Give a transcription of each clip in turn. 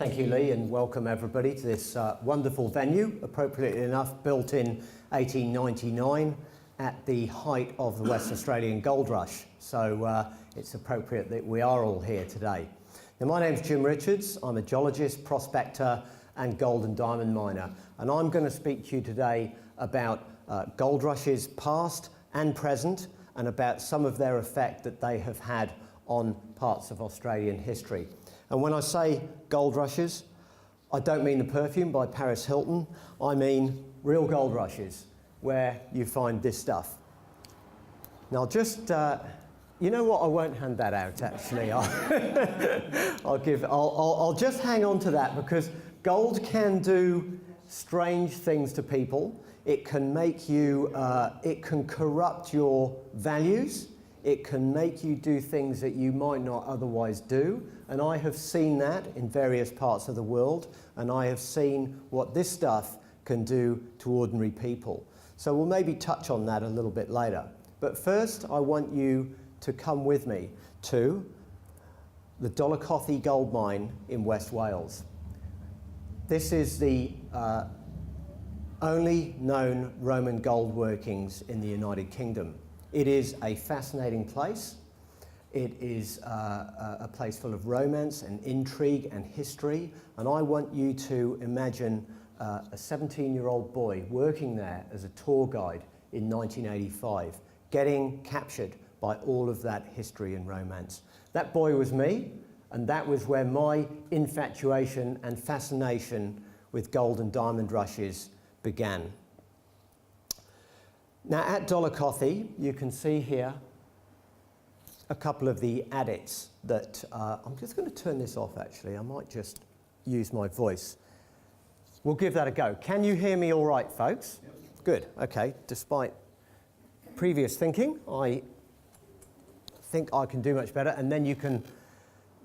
Thank you, Lee, and welcome everybody to this wonderful venue, appropriately enough built in 1899 at the height of the West Australian gold rush. So it's appropriate that we are all here today. Now, my name's Jim Richards. I'm a geologist, prospector and gold and diamond miner, and I'm going to speak to you today about gold rushes past and present, and about some of their effect that they have had on parts of Australian history. And when I say gold rushes, I don't mean the perfume by Paris Hilton. I mean real gold rushes, where you find this stuff. Now just, you know what, I won't hand that out actually. I'll just hang on to that, because gold can do strange things to people. It can make you, it can corrupt your values. It can make you do things that you might not otherwise do. And I have seen that in various parts of the world. And I have seen what this stuff can do to ordinary people. So we'll maybe touch on that a little bit later. But first, I want you to come with me to the Dolocothy gold mine in West Wales. This is the only known Roman gold workings in the United Kingdom. It is a fascinating place. It is a place full of romance and intrigue and history. And I want you to imagine a 17-year-old boy working there as a tour guide in 1985, getting captured by all of that history and romance. That boy was me, and that was where my infatuation and fascination with gold and diamond rushes began. Now at Dolocothy, you can see here a couple of the adits that, I'm just going to turn this off actually, I might just use my voice. We'll give that a go. Can you hear me all right, folks? Yep. Good, okay. Despite previous thinking, I think I can do much better, and then you can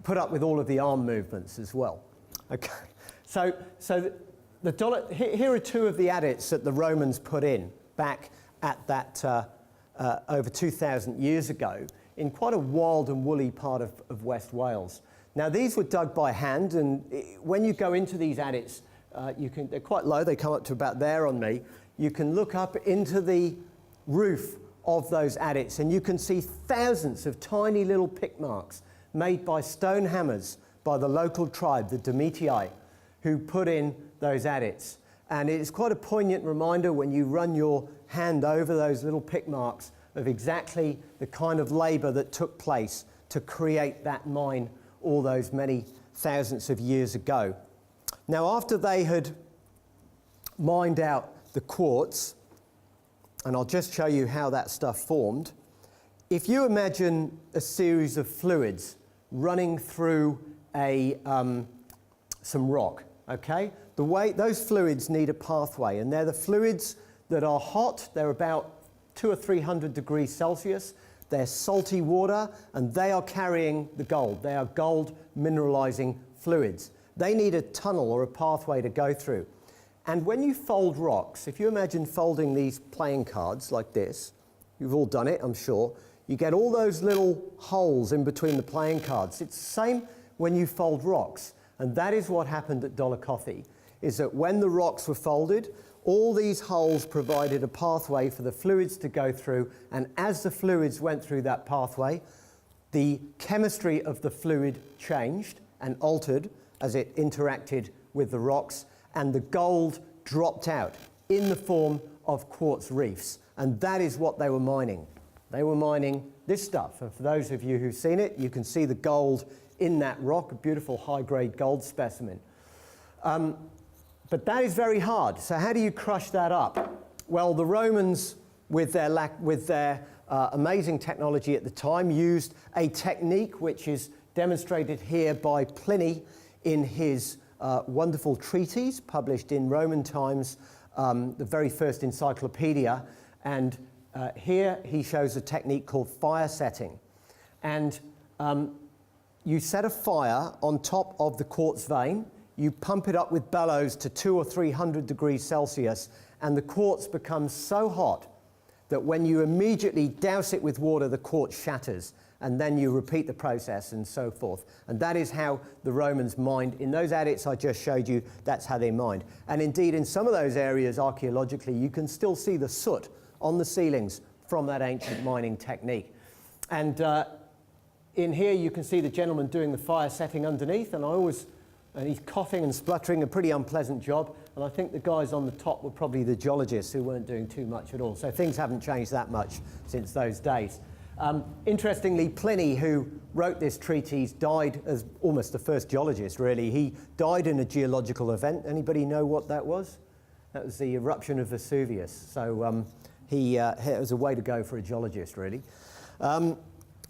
put up with all of the arm movements as well. Okay, so here are two of the adits that the Romans put in back at that over 2,000 years ago in quite a wild and woolly part of West Wales. Now these were dug by hand, and when you go into these adits, they're quite low, they come up to about there on me. You can look up into the roof of those adits and you can see thousands of tiny little pick marks made by stone hammers by the local tribe, the Domitii, who put in those adits. And it's quite a poignant reminder when you run your hand over those little pick marks of exactly the kind of labour that took place to create that mine all those many thousands of years ago. Now, after they had mined out the quartz, and I'll just show you how that stuff formed, if you imagine a series of fluids running through some rock, okay? Those fluids need a pathway, and they're the fluids that are hot. They're about 200 or 300 degrees Celsius. They're salty water, and they are carrying the gold. They are gold mineralizing fluids. They need a tunnel or a pathway to go through. And when you fold rocks, if you imagine folding these playing cards like this, you've all done it, I'm sure, you get all those little holes in between the playing cards. It's the same when you fold rocks. And that is what happened at Dolocothy, is that when the rocks were folded, all these holes provided a pathway for the fluids to go through, and as the fluids went through that pathway, the chemistry of the fluid changed and altered as it interacted with the rocks, and the gold dropped out in the form of quartz reefs. And that is what they were mining. They were mining this stuff. And for those of you who've seen it, you can see the gold in that rock, a beautiful high-grade gold specimen. But that is very hard. So how do you crush that up? Well, the Romans, with their amazing technology at the time, used a technique which is demonstrated here by Pliny in his wonderful treatise published in Roman times, the very first encyclopedia. And here he shows a technique called fire setting. And you set a fire on top of the quartz vein. You pump it up with bellows to 200 or 300 degrees Celsius, and the quartz becomes so hot that when you immediately douse it with water, the quartz shatters. and then you repeat the process and so forth. And that is how the Romans mined. In those adits I just showed you, that's how they mined. And indeed, in some of those areas archaeologically, you can still see the soot on the ceilings from that ancient mining technique. And in here you can see the gentleman doing the fire setting underneath, and he's coughing and spluttering, a pretty unpleasant job. And I think the guys on the top were probably the geologists who weren't doing too much at all. So things haven't changed that much since those days. Interestingly, Pliny, who wrote this treatise, died as almost the first geologist, really. He died in a geological event. Anybody know what that was? That was the eruption of Vesuvius. So it was a way to go for a geologist, really.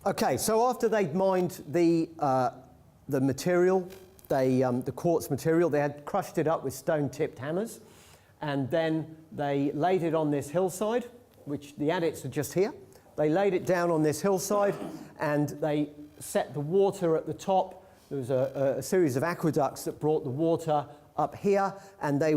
Okay, so after they'd mined the material, the quartz material, they had crushed it up with stone-tipped hammers, and then they laid it on this hillside, which the adits are just here. They laid it down on this hillside, and they set the water at the top. There was a series of aqueducts that brought the water up here, and the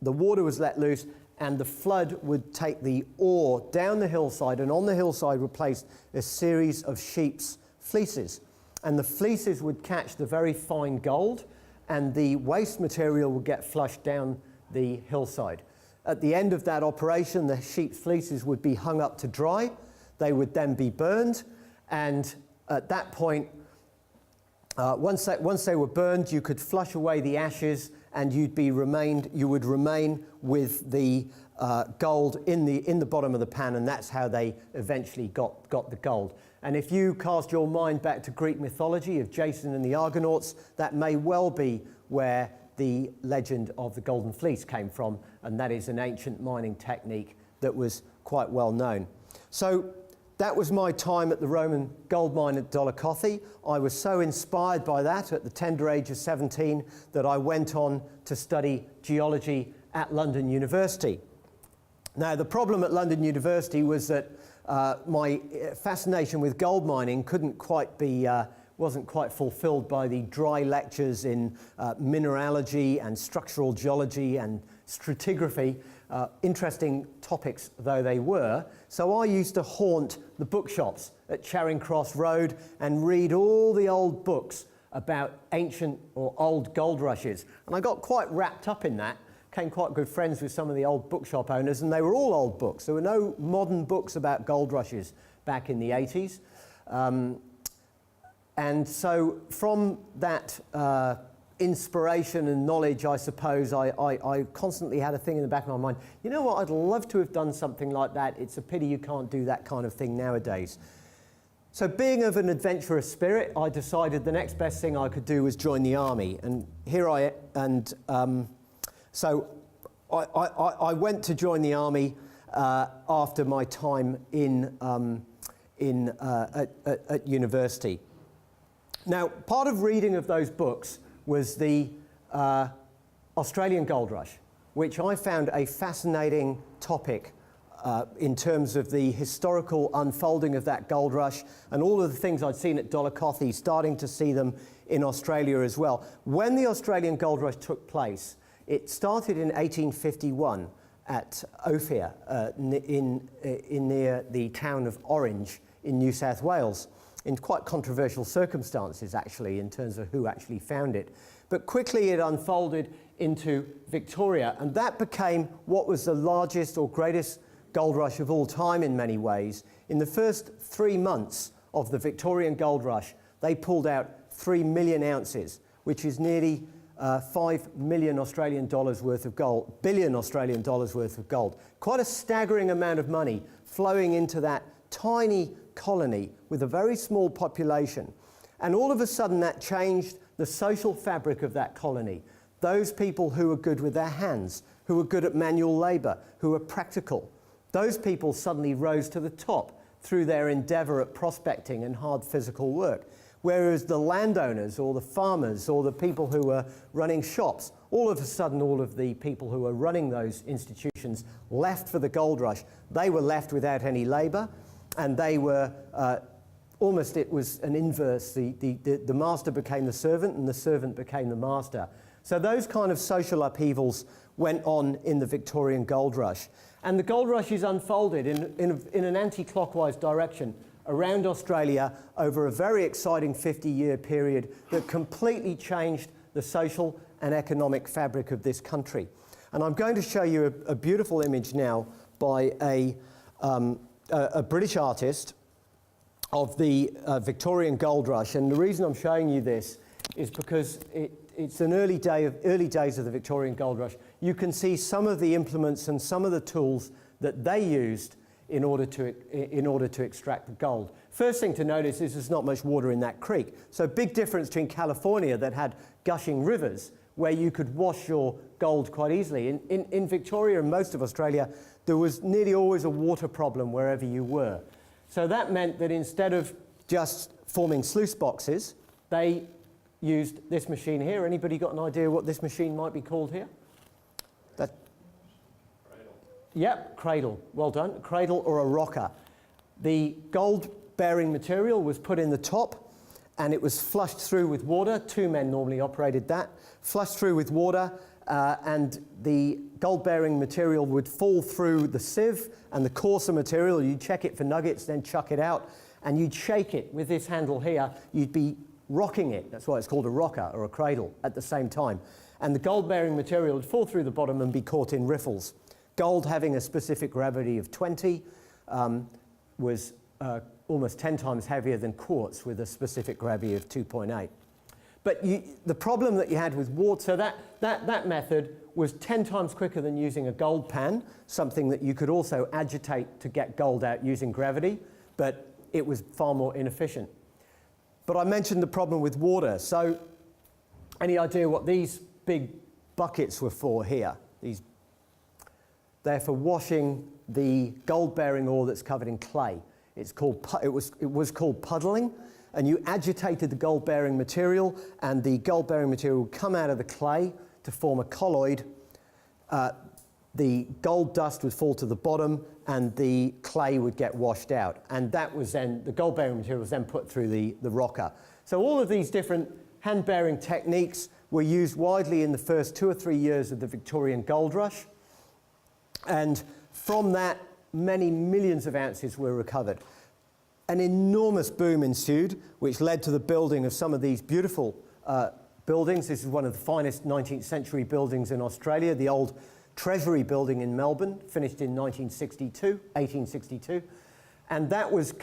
water was let loose, and the flood would take the ore down the hillside, and on the hillside were placed a series of sheep's fleeces. And the fleeces would catch the very fine gold, and the waste material would get flushed down the hillside. At the end of that operation, the sheep's fleeces would be hung up to dry. They would then be burned, and at that point, once they were burned, you could flush away the ashes, and you would remain with the gold in the bottom of the pan, and that's how they eventually got the gold. And if you cast your mind back to Greek mythology of Jason and the Argonauts, that may well be where the legend of the Golden Fleece came from, and that is an ancient mining technique that was quite well known. So that was my time at the Roman gold mine at Dolichothi. I was so inspired by that at the tender age of 17 that I went on to study geology at London University. Now, the problem at London University was that my fascination with gold mining wasn't quite fulfilled by the dry lectures in mineralogy and structural geology and stratigraphy, interesting topics though they were. So I used to haunt the bookshops at Charing Cross Road and read all the old books about ancient or old gold rushes. And I got quite wrapped up in that. Became quite good friends with some of the old bookshop owners, and they were all old books. There were no modern books about gold rushes back in the 80s. And so from that inspiration and knowledge, I suppose, I constantly had a thing in the back of my mind, you know what, I'd love to have done something like that. It's a pity you can't do that kind of thing nowadays. So being of an adventurous spirit, I decided the next best thing I could do was join the army. And so I went to join the army after my time at university. Now, part of reading of those books was the Australian gold rush, which I found a fascinating topic in terms of the historical unfolding of that gold rush and all of the things I'd seen at Dolichothi, starting to see them in Australia as well. When the Australian gold rush took place, it started in 1851 at Ophir, near the town of Orange in New South Wales, in quite controversial circumstances, actually, in terms of who actually found it. But quickly it unfolded into Victoria, and that became what was the largest or greatest gold rush of all time in many ways. In the first 3 months of the Victorian gold rush, they pulled out 3 million ounces, which is nearly 5 million Australian dollars worth of gold, billion Australian dollars worth of gold. Quite a staggering amount of money flowing into that tiny colony with a very small population. And all of a sudden that changed the social fabric of that colony. Those people who were good with their hands, who were good at manual labor, who were practical, those people suddenly rose to the top through their endeavor at prospecting and hard physical work. Whereas the landowners or the farmers or the people who were running shops, all of a sudden all of the people who were running those institutions left for the gold rush. They were left without any labor, and they were almost, it was an inverse. The master became the servant and the servant became the master. So those kind of social upheavals went on in the Victorian gold rush. And the gold rush is unfolded in an anti-clockwise direction around Australia over a very exciting 50-year period that completely changed the social and economic fabric of this country. And I'm going to show you a beautiful image now by a British artist of the Victorian Gold Rush. And the reason I'm showing you this is because it's an early days of the Victorian Gold Rush. You can see some of the implements and some of the tools that they used in order to extract the gold. First thing to notice is there's not much water in that creek. So big difference between California that had gushing rivers where you could wash your gold quite easily. In Victoria and most of Australia, there was nearly always a water problem wherever you were. So that meant that instead of just forming sluice boxes, they used this machine here. Anybody got an idea what this machine might be called here? Cradle. Yep, cradle. Well done. Cradle or a rocker. The gold-bearing material was put in the top, and it was flushed through with water. 2 men normally operated that. Flushed through with water, and the gold-bearing material would fall through the sieve, and the coarser material, you'd check it for nuggets, then chuck it out, and you'd shake it with this handle here. You'd be rocking it. That's why it's called a rocker or a cradle at the same time. And the gold-bearing material would fall through the bottom and be caught in riffles. Gold, having a specific gravity of 20, was almost 10 times heavier than quartz with a specific gravity of 2.8. But the problem that you had with water, so that method was 10 times quicker than using a gold pan, something that you could also agitate to get gold out using gravity, but it was far more inefficient. But I mentioned the problem with water. So any idea what these big buckets were for here? They're for washing the gold-bearing ore that's covered in clay. It was called puddling, and you agitated the gold-bearing material, and the gold-bearing material would come out of the clay to form a colloid. The gold dust would fall to the bottom, and the clay would get washed out. And that was then, the gold-bearing material was then put through the rocker. So all of these different hand-bearing techniques were used widely in the first 2 or 3 years of the Victorian Gold Rush. And from that, many millions of ounces were recovered. An enormous boom ensued, which led to the building of some of these beautiful buildings. This is one of the finest 19th century buildings in Australia, the old Treasury building in Melbourne, finished in 1862. And that was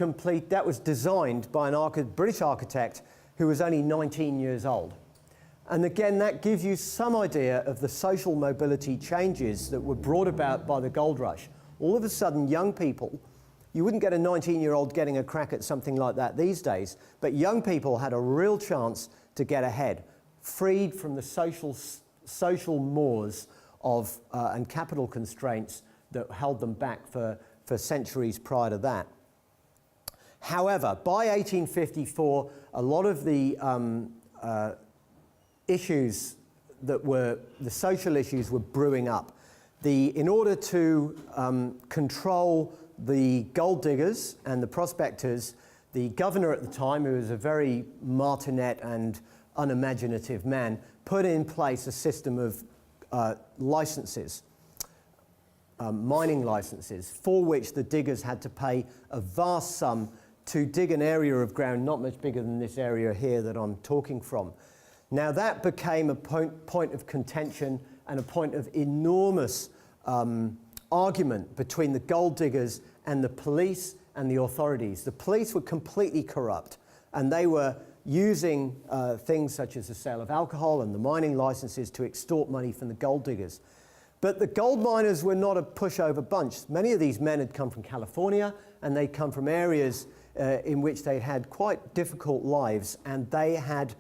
designed by a British architect who was only 19 years old. And again, that gives you some idea of the social mobility changes that were brought about by the gold rush. All of a sudden, young people, you wouldn't get a 19-year-old getting a crack at something like that these days, but young people had a real chance to get ahead, freed from the social mores of and capital constraints that held them back for centuries prior to that. However, by 1854, a lot of the issues that were the social issues were brewing up. In order to control the gold diggers and the prospectors, the governor at the time, who was a very martinet and unimaginative man, put in place a system of licenses, mining licenses, for which the diggers had to pay a vast sum to dig an area of ground not much bigger than this area here that I'm talking from. Now that became a point of contention and a point of enormous argument between the gold diggers and the police and the authorities. The police were completely corrupt, and they were using things such as the sale of alcohol and the mining licenses to extort money from the gold diggers. But the gold miners were not a pushover bunch. Many of these men had come from California, and they'd come from areas in which they had quite difficult lives, and they had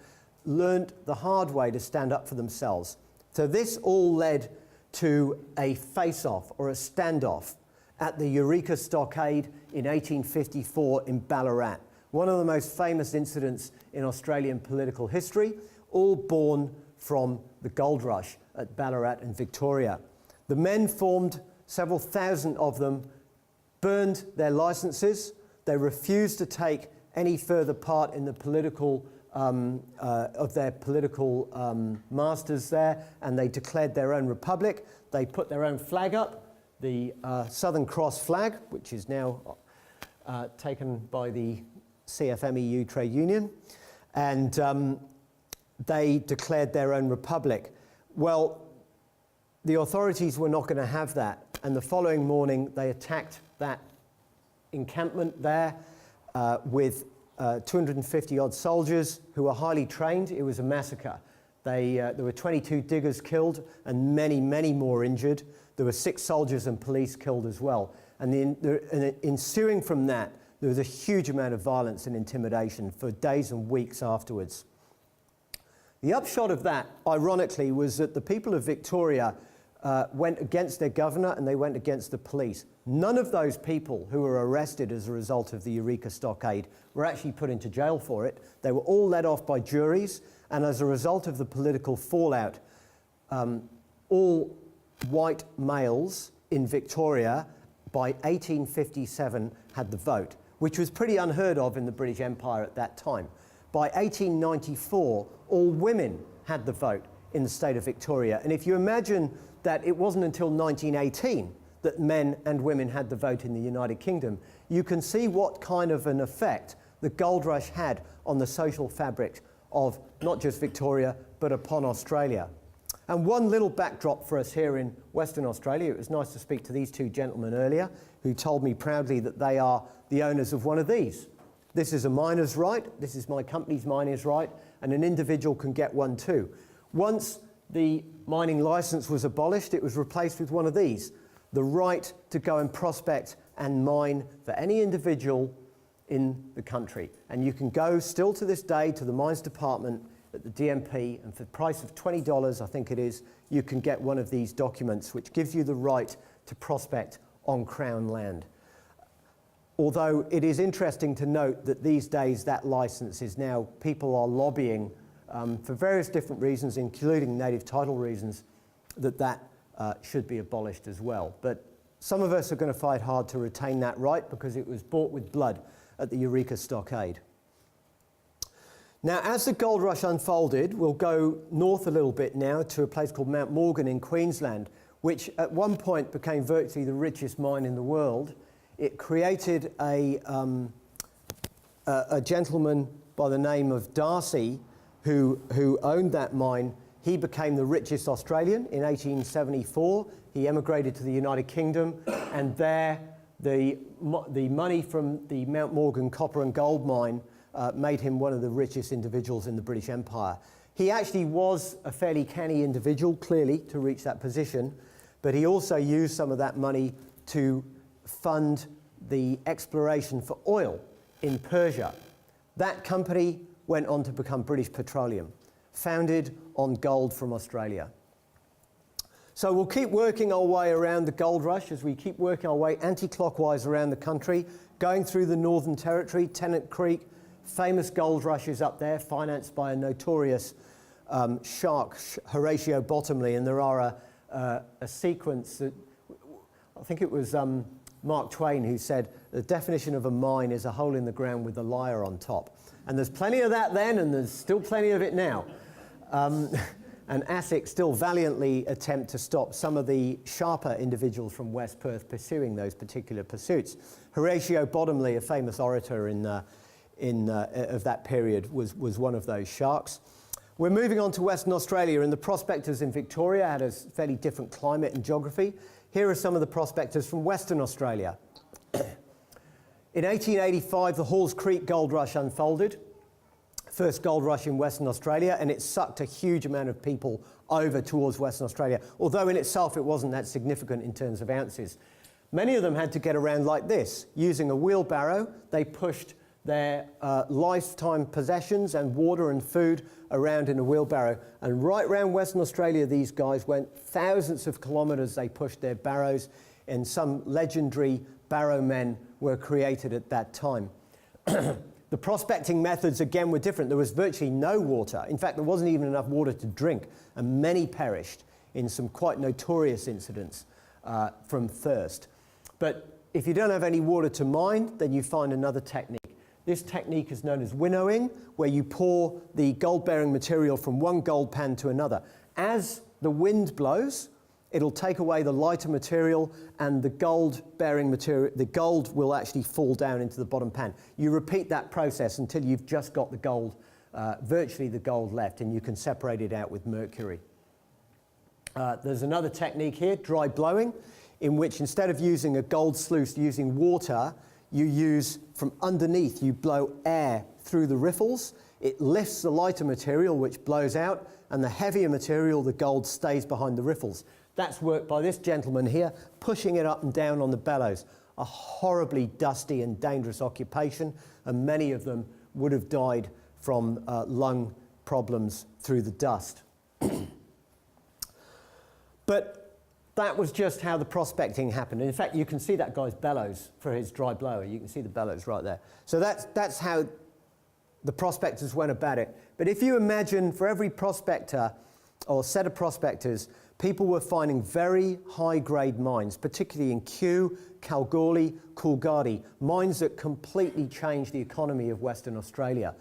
learned the hard way to stand up for themselves. So this all led to a face-off or a standoff at the Eureka Stockade in 1854 in Ballarat. One of the most famous incidents in Australian political history, all born from the gold rush at Ballarat and Victoria. The men formed, several thousand of them, burned their licenses. They refused to take any further part in the political of their political masters there, and they declared their own republic. They put their own flag up, the Southern Cross flag, which is now taken by the CFMEU trade union, and they declared their own republic. Well, the authorities were not going to have that, and the following morning they attacked that encampment there with 250 odd soldiers who were highly trained. It was a massacre. There were 22 diggers killed and many, many more injured. There were 6 soldiers and police killed as well. And ensuing from that, there was a huge amount of violence and intimidation for days and weeks afterwards. The upshot of that, ironically, was that the people of Victoria went against their governor and they went against the police. None of those people who were arrested as a result of the Eureka Stockade were actually put into jail for it. They were all let off by juries, and as a result of the political fallout, all white males in Victoria by 1857 had the vote, which was pretty unheard of in the British Empire at that time. By 1894, all women had the vote in the state of Victoria. And if you imagine that it wasn't until 1918 that men and women had the vote in the United Kingdom, you can see what kind of an effect the gold rush had on the social fabric of not just Victoria, but upon Australia. And one little backdrop for us here in Western Australia. It was nice to speak to these 2 gentlemen earlier who told me proudly that they are the owners of one of these. This is a miner's right. This is my company's miner's right, and an individual can get one too. Once the mining license was abolished, it was replaced with one of these, the right to go and prospect and mine for any individual in the country. And you can go still to this day to the mines department at the DMP, and for the price of $20, I think it is, you can get one of these documents which gives you the right to prospect on Crown land. Although it is interesting to note that these days that license is now, people are lobbying for various different reasons, including native title reasons, that should be abolished as well. But some of us are going to fight hard to retain that right because it was bought with blood at the Eureka Stockade. Now, as the gold rush unfolded, we'll go north a little bit now to a place called Mount Morgan in Queensland, which at one point became virtually the richest mine in the world. It created a gentleman by the name of Darcy who owned that mine. He became the richest Australian in 1874. He emigrated to the United Kingdom, and there the money from the Mount Morgan copper and gold mine made him one of the richest individuals in the British Empire. He actually was a fairly canny individual, clearly, to reach that position, but he also used some of that money to fund the exploration for oil in Persia. That company went on to become British Petroleum, founded on gold from Australia. So we'll keep working our way around the gold rush as we keep working our way anti-clockwise around the country, going through the Northern Territory, Tennant Creek, famous gold rushes up there, financed by a notorious shark, Horatio Bottomley, and there are a sequence that, I think it was Mark Twain who said, the definition of a mine is a hole in the ground with a liar on top. And there's plenty of that then, and there's still plenty of it now. And ASIC still valiantly attempt to stop some of the sharper individuals from West Perth pursuing those particular pursuits. Horatio Bottomley, a famous orator of that period, was one of those sharks. We're moving on to Western Australia, and the prospectors in Victoria had a fairly different climate and geography. Here are some of the prospectors from Western Australia. In 1885, the Halls Creek gold rush unfolded. First gold rush in Western Australia, and it sucked a huge amount of people over towards Western Australia, although in itself it wasn't that significant in terms of ounces. Many of them had to get around like this. Using a wheelbarrow, they pushed their lifetime possessions and water and food around in a wheelbarrow. And right around Western Australia, these guys went thousands of kilometres. They pushed their barrows, and some legendary barrow men were created at that time. The prospecting methods, again, were different. There was virtually no water. In fact, there wasn't even enough water to drink, and many perished in some quite notorious incidents from thirst. But if you don't have any water to mine, then you find another technique. This technique is known as winnowing, where you pour the gold-bearing material from one gold pan to another. As the wind blows, it'll take away the lighter material, and the gold-bearing material, the gold will actually fall down into the bottom pan. You repeat that process until you've just got the gold, virtually the gold left, and you can separate it out with mercury. There's another technique here, dry blowing, in which instead of using a gold sluice using water, you use from underneath, you blow air through the riffles. It lifts the lighter material, which blows out, and the heavier material, the gold, stays behind the riffles. That's worked by this gentleman here, pushing it up and down on the bellows. A horribly dusty and dangerous occupation, and many of them would have died from lung problems through the dust. But that was just how the prospecting happened. And in fact, you can see that guy's bellows for his dry blower. You can see the bellows right there. So that's how the prospectors went about it. But if you imagine for every prospector or set of prospectors, people were finding very high-grade mines, particularly in Kew, Kalgoorlie, Coolgardie, mines that completely changed the economy of Western Australia.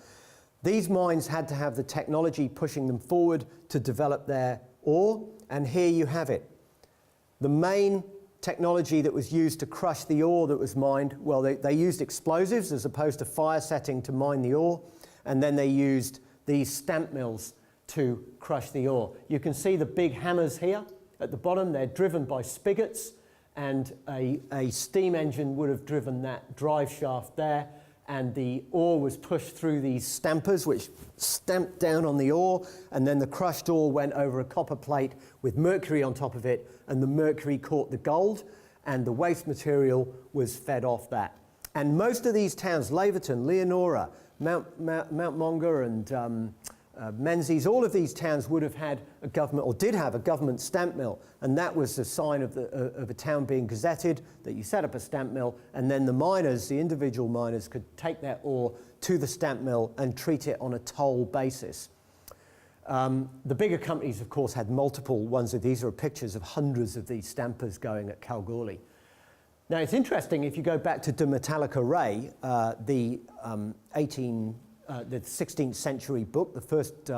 These mines had to have the technology pushing them forward to develop their ore, and here you have it. The main technology that was used to crush the ore that was mined, well, they used explosives as opposed to fire setting to mine the ore, and then they used these stamp mills to crush the ore. You can see the big hammers here at the bottom. They're driven by spigots, and a steam engine would have driven that drive shaft there, and the ore was pushed through these stampers, which stamped down on the ore, and then the crushed ore went over a copper plate with mercury on top of it, and the mercury caught the gold, and the waste material was fed off that. And most of these towns, Laverton, Leonora, Mount Monger, and Menzies, all of these towns would have had a government, or did have a government stamp mill, and that was a sign of a town being gazetted, that you set up a stamp mill, and then the miners, the individual miners, could take their ore to the stamp mill and treat it on a toll basis. The bigger companies, of course, had multiple ones of these. Are pictures of hundreds of these stampers going at Kalgoorlie. Now, it's interesting, if you go back to De Metallica Ray, the 16th century book, the first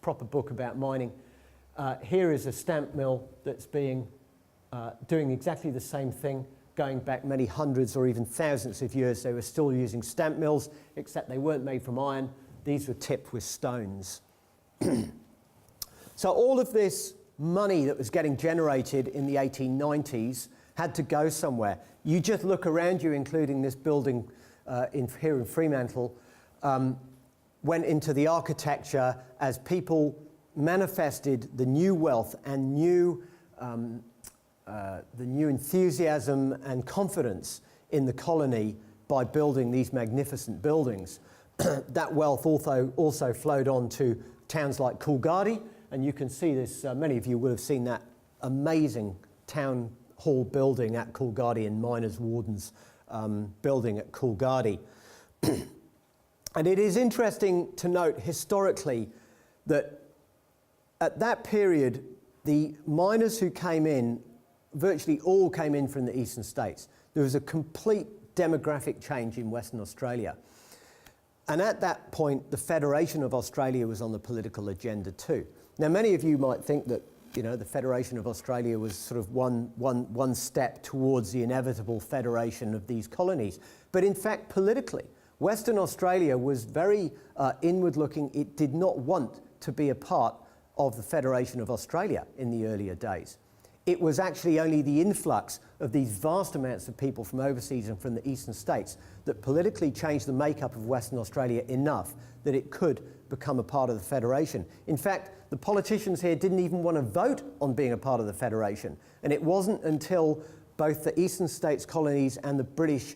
proper book about mining. Here is a stamp mill that's doing exactly the same thing, going back many hundreds or even thousands of years. They were still using stamp mills, except they weren't made from iron. These were tipped with stones. So all of this money that was getting generated in the 1890s had to go somewhere. You just look around you, including this building here in Fremantle, went into the architecture as people manifested the new wealth and the new enthusiasm and confidence in the colony by building these magnificent buildings. That wealth also flowed on to towns like Coolgardie, and you can see this, many of you will have seen that amazing town hall building at Coolgardie and Miners' Wardens building at Coolgardie. And it is interesting to note historically that at that period, the miners who came in, virtually all came in from the eastern states. There was a complete demographic change in Western Australia. And at that point, the Federation of Australia was on the political agenda too. Now, many of you might think that, you know, the Federation of Australia was sort of one step towards the inevitable federation of these colonies. But in fact, politically, Western Australia was very inward-looking. It did not want to be a part of the Federation of Australia in the earlier days. It was actually only the influx of these vast amounts of people from overseas and from the eastern states that politically changed the makeup of Western Australia enough that it could become a part of the Federation. In fact, the politicians here didn't even want to vote on being a part of the Federation. And it wasn't until both the eastern states colonies and the British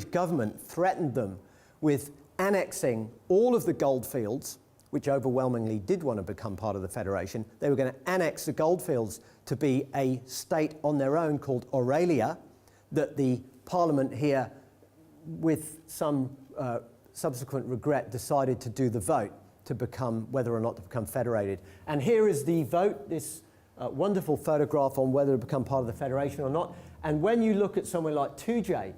government threatened them with annexing all of the goldfields, which overwhelmingly did want to become part of the Federation. They were going to annex the goldfields to be a state on their own called Aurelia, that the Parliament here, with some subsequent regret, decided to do the vote to become, whether or not to become federated. And here is the vote, this wonderful photograph on whether to become part of the Federation or not. And when you look at somewhere like 2J,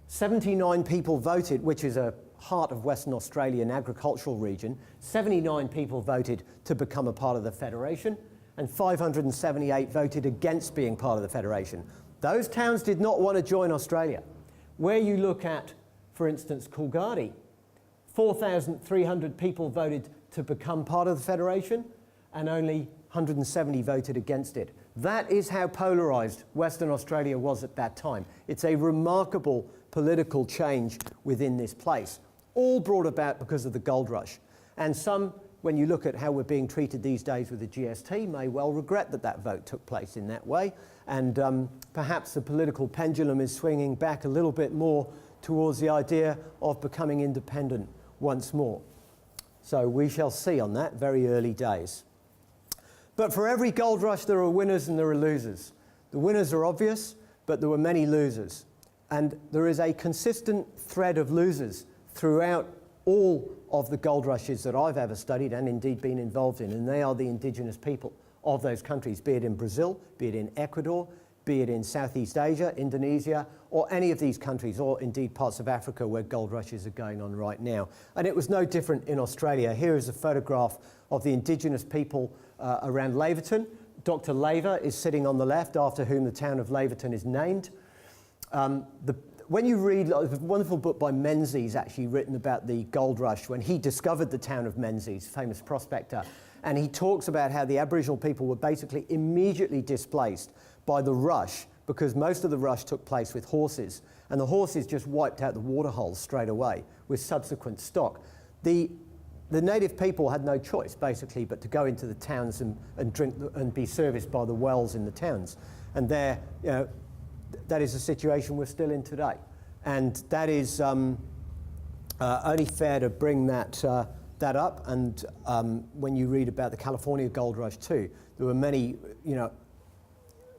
79 people voted, which is a heart of Western Australian agricultural region. 79 people voted to become a part of the Federation, and 578 voted against being part of the Federation. Those towns did not want to join Australia. Where you look at, for instance, Coolgardie, 4,300 people voted to become part of the Federation, and only 170 voted against it. That is how polarised Western Australia was at that time. It's a remarkable political change within this place, all brought about because of the gold rush. And some, when you look at how we're being treated these days with the GST, may well regret that that vote took place in that way. And perhaps the political pendulum is swinging back a little bit more towards the idea of becoming independent once more. So we shall see on that, very early days. But for every gold rush, there are winners and there are losers. The winners are obvious, but there were many losers. And there is a consistent thread of losers throughout all of the gold rushes that I've ever studied and indeed been involved in, and they are the indigenous people of those countries, be it in Brazil, be it in Ecuador, be it in Southeast Asia, Indonesia, or any of these countries, or indeed parts of Africa where gold rushes are going on right now. And it was no different in Australia. Here is a photograph of the indigenous people around Laverton. Dr. Laver is sitting on the left, after whom the town of Laverton is named. When you read, there's a wonderful book by Menzies actually written about the gold rush when he discovered the town of Menzies, famous prospector, and he talks about how the Aboriginal people were basically immediately displaced by the rush because most of the rush took place with horses, and the horses just wiped out the waterholes straight away with subsequent stock. The native people had no choice basically but to go into the towns and drink and be serviced by the wells in the towns, and there, you know, that is a situation we're still in today. And that is only fair to bring that up. And when you read about the California gold rush too, there were many, you know,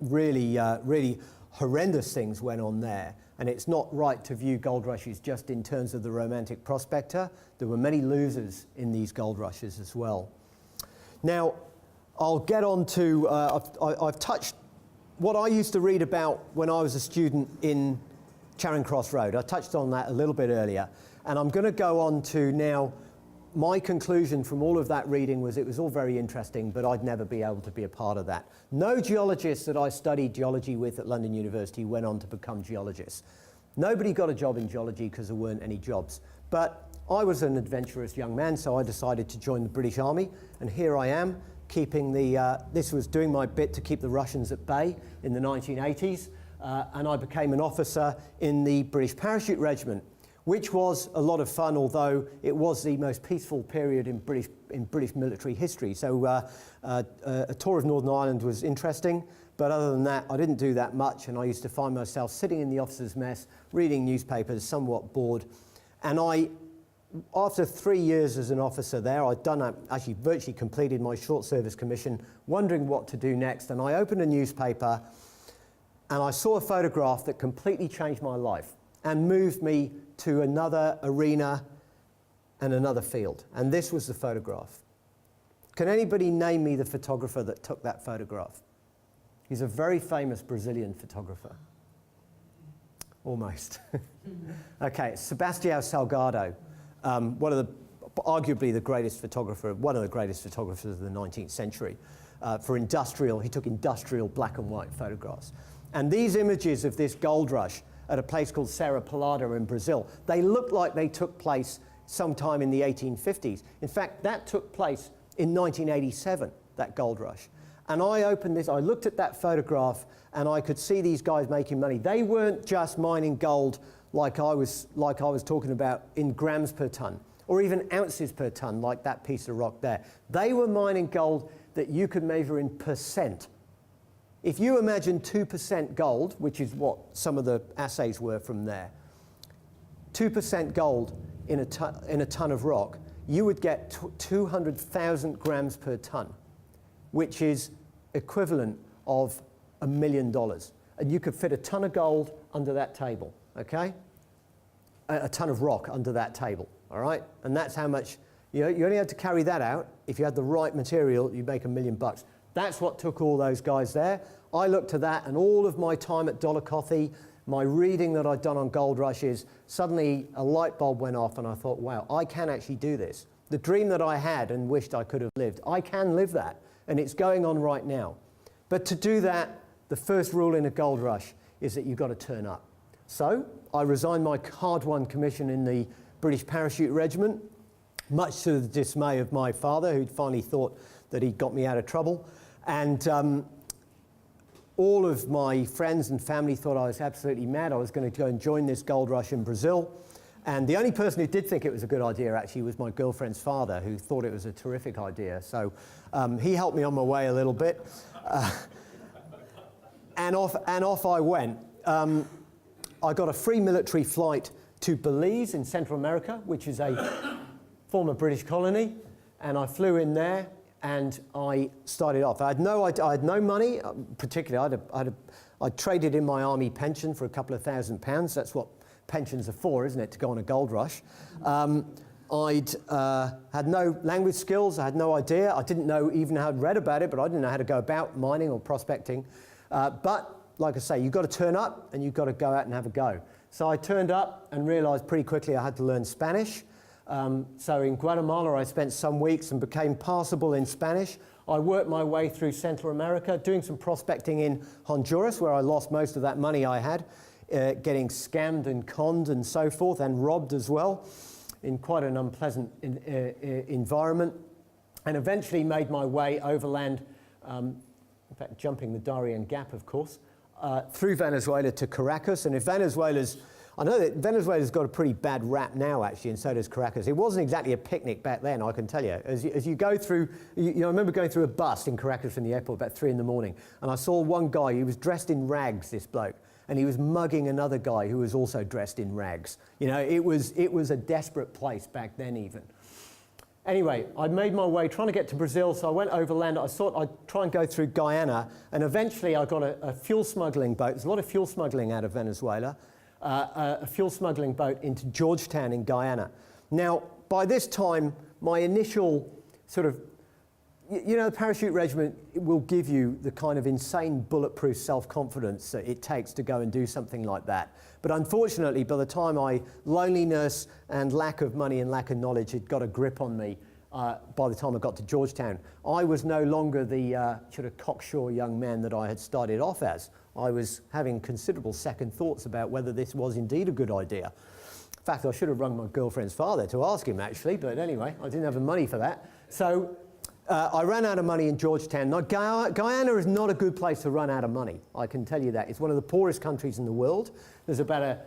really horrendous things went on there. And it's not right to view gold rushes just in terms of the romantic prospector. There were many losers in these gold rushes as well. Now, I'll get on to, I've touched what I used to read about when I was a student in Charing Cross Road. I touched on that a little bit earlier, and I'm going to go on to now, my conclusion from all of that reading was it was all very interesting, but I'd never be able to be a part of that. No geologists that I studied geology with at London University went on to become geologists. Nobody got a job in geology because there weren't any jobs. But I was an adventurous young man, so I decided to join the British Army, and here I am, keeping this was doing my bit to keep the Russians at bay in the 1980s, and I became an officer in the British Parachute Regiment, which was a lot of fun, although it was the most peaceful period in British military history. So a tour of Northern Ireland was interesting, but other than that, I didn't do that much, and I used to find myself sitting in the officers' mess, reading newspapers, somewhat bored, and after 3 years as an officer there, I'd actually virtually completed my short service commission, wondering what to do next. And I opened a newspaper and I saw a photograph that completely changed my life and moved me to another arena and another field. And this was the photograph. Can anybody name me the photographer that took that photograph? He's a very famous Brazilian photographer. Almost. Okay, it's Sebastião Salgado. Arguably the greatest photographer, one of the greatest photographers of the 19th century. He took industrial black and white photographs. And these images of this gold rush at a place called Serra Pelada in Brazil, they look like they took place sometime in the 1850s. In fact, that took place in 1987, that gold rush. And I opened this, I looked at that photograph and I could see these guys making money. They weren't just mining gold like I was talking about in grams per ton, or even ounces per ton, like that piece of rock there. They were mining gold that you could measure in percent. If you imagine 2% gold, which is what some of the assays were from there, 2% gold in a ton of rock, you would get 200,000 grams per ton, which is equivalent of $1 million. And you could fit a ton of gold under that table. Okay, a ton of rock under that table, all right? And that's how much, you only had to carry that out. If you had the right material, you'd make $1 million. That's what took all those guys there. I looked to that, and all of my time at Dollicothy, my reading that I'd done on gold rushes, suddenly a light bulb went off and I thought, wow, I can actually do this. the dream that I had and wished I could have lived. I can live that, and it's going on right now. But to do that, the first rule in a gold rush is that you've got to turn up. So I resigned my hard-won commission in the British Parachute Regiment, much to the dismay of my father, who'd finally thought that he'd got me out of trouble. And all of my friends and family thought I was absolutely mad. I was going to go and join this gold rush in Brazil. And the only person who did think it was a good idea, actually, was my girlfriend's father, who thought it was a terrific idea. So he helped me on my way a little bit. And off I went. I got a free military flight to Belize in Central America, which is a former British colony, and I flew in there and I started off. I had no money, particularly. I traded in my army pension for a couple of £1,000. That's what pensions are for, isn't it, to go on a gold rush. I'd had no language skills. I had no idea. I didn't know even how I'd read about it, but I didn't know how to go about mining or prospecting. But like I say, you've got to turn up and you've got to go out and have a go. So I turned up and realized pretty quickly I had to learn Spanish. So in Guatemala, I spent some weeks and became passable in Spanish. I worked my way through Central America, doing some prospecting in Honduras, where I lost most of that money I had, getting scammed and conned and so forth, and robbed as well, in quite an unpleasant environment, and eventually made my way overland, in fact, jumping the Darien Gap, of course, through Venezuela to Caracas. And if I know that Venezuela's got a pretty bad rap now, actually, and so does Caracas. It wasn't exactly a picnic back then, I can tell you. As you go through, I remember going through a bus in Caracas from the airport about 3 in the morning, and I saw one guy, he was dressed in rags, this bloke, and he was mugging another guy who was also dressed in rags. You know, it was a desperate place back then even. Anyway, I made my way trying to get to Brazil, so I went overland. I thought I'd try and go through Guyana, and eventually I got a fuel smuggling boat. There's a lot of fuel smuggling out of Venezuela. A fuel smuggling boat into Georgetown in Guyana. Now, by this time, my initial sort of, you know, the Parachute Regiment will give you the kind of insane bulletproof self-confidence that it takes to go and do something like that. But unfortunately, by the time loneliness and lack of money and lack of knowledge had got a grip on me, by the time I got to Georgetown, I was no longer the sort of cocksure young man that I had started off as. I was having considerable second thoughts about whether this was indeed a good idea. In fact, I should have rung my girlfriend's father to ask him, actually, but anyway, I didn't have the money for that. So I ran out of money in Georgetown. Now, Guyana is not a good place to run out of money, I can tell you that. It's one of the poorest countries in the world. There's about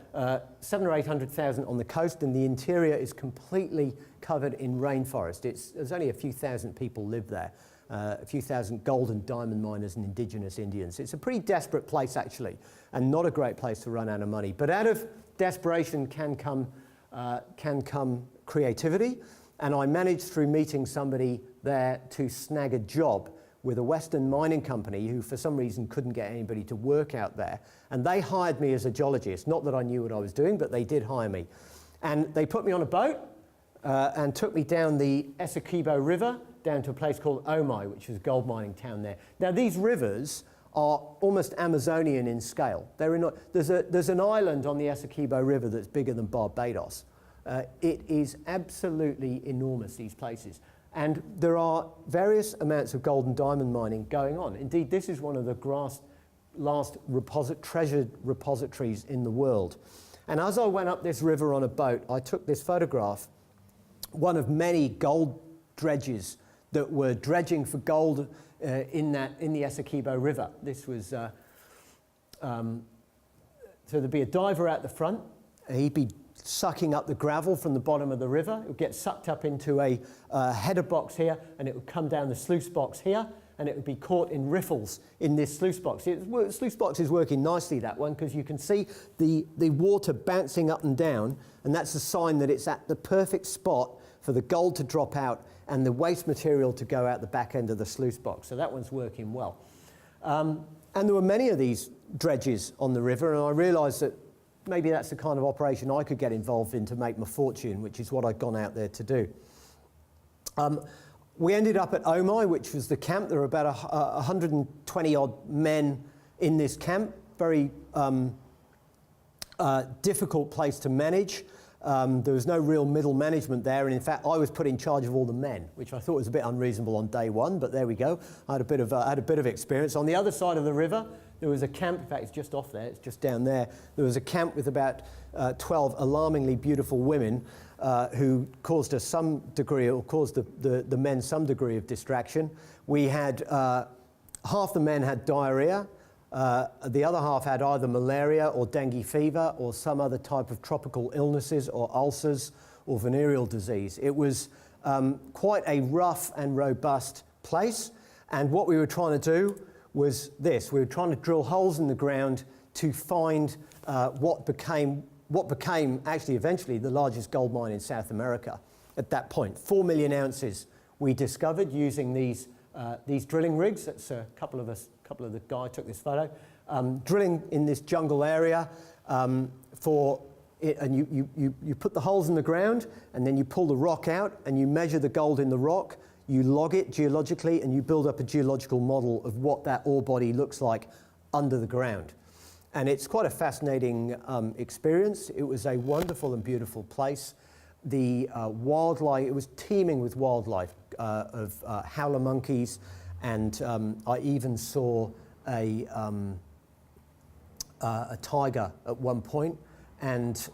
700,000 or 800,000 on the coast, and the interior is completely covered in rainforest. There's only a few thousand people live there, a few thousand gold and diamond miners and indigenous Indians. It's a pretty desperate place, actually, and not a great place to run out of money. But out of desperation can come creativity, and I managed through meeting somebody there to snag a job with a Western mining company who for some reason couldn't get anybody to work out there. And they hired me as a geologist. Not that I knew what I was doing, but they did hire me. And they put me on a boat and took me down the Essequibo River, down to a place called Omai, which is a gold mining town there. Now, these rivers are almost Amazonian in scale. There's an island on the Essequibo River that's bigger than Barbados. It is absolutely enormous, these places. And there are various amounts of gold and diamond mining going on. Indeed, this is one of the last treasured repositories in the world. And as I went up this river on a boat, I took this photograph, one of many gold dredges that were dredging for gold in the Essequibo River. This was, so there'd be a diver out the front. He'd be sucking up the gravel from the bottom of the river. It would get sucked up into a header box here, and it would come down the sluice box here, and it would be caught in riffles in this sluice box. The sluice box is working nicely, that one, because you can see the water bouncing up and down, and that's a sign that it's at the perfect spot for the gold to drop out and the waste material to go out the back end of the sluice box. So that one's working well. And there were many of these dredges on the river, and I realised that maybe that's the kind of operation I could get involved in to make my fortune, which is what I'd gone out there to do. We ended up at Omai, which was the camp. There were about 120-odd men in this camp. Very difficult place to manage. There was no real middle management there, and in fact, I was put in charge of all the men, which I thought was a bit unreasonable on day one. But there we go. I had a bit of experience. On the other side of the river, there was a camp. In fact, it's just off there. It's just down there. There was a camp with about 12 alarmingly beautiful women who caused us some degree, or caused the men some degree of distraction. We had half the men had diarrhea. The other half had either malaria or dengue fever or some other type of tropical illnesses or ulcers or venereal disease. It was quite a rough and robust place, and what we were trying to do was this. We were trying to drill holes in the ground to find what became actually eventually the largest gold mine in South America at that point. 4 million ounces we discovered using these drilling rigs. That's a couple of the guys took this photo. Drilling in this jungle area and you put the holes in the ground, and then you pull the rock out and you measure the gold in the rock, you log it geologically, and you build up a geological model of what that ore body looks like under the ground. And it's quite a fascinating experience. It was a wonderful and beautiful place. The wildlife, it was teeming with wildlife, of howler monkeys, and I even saw a tiger at one point, and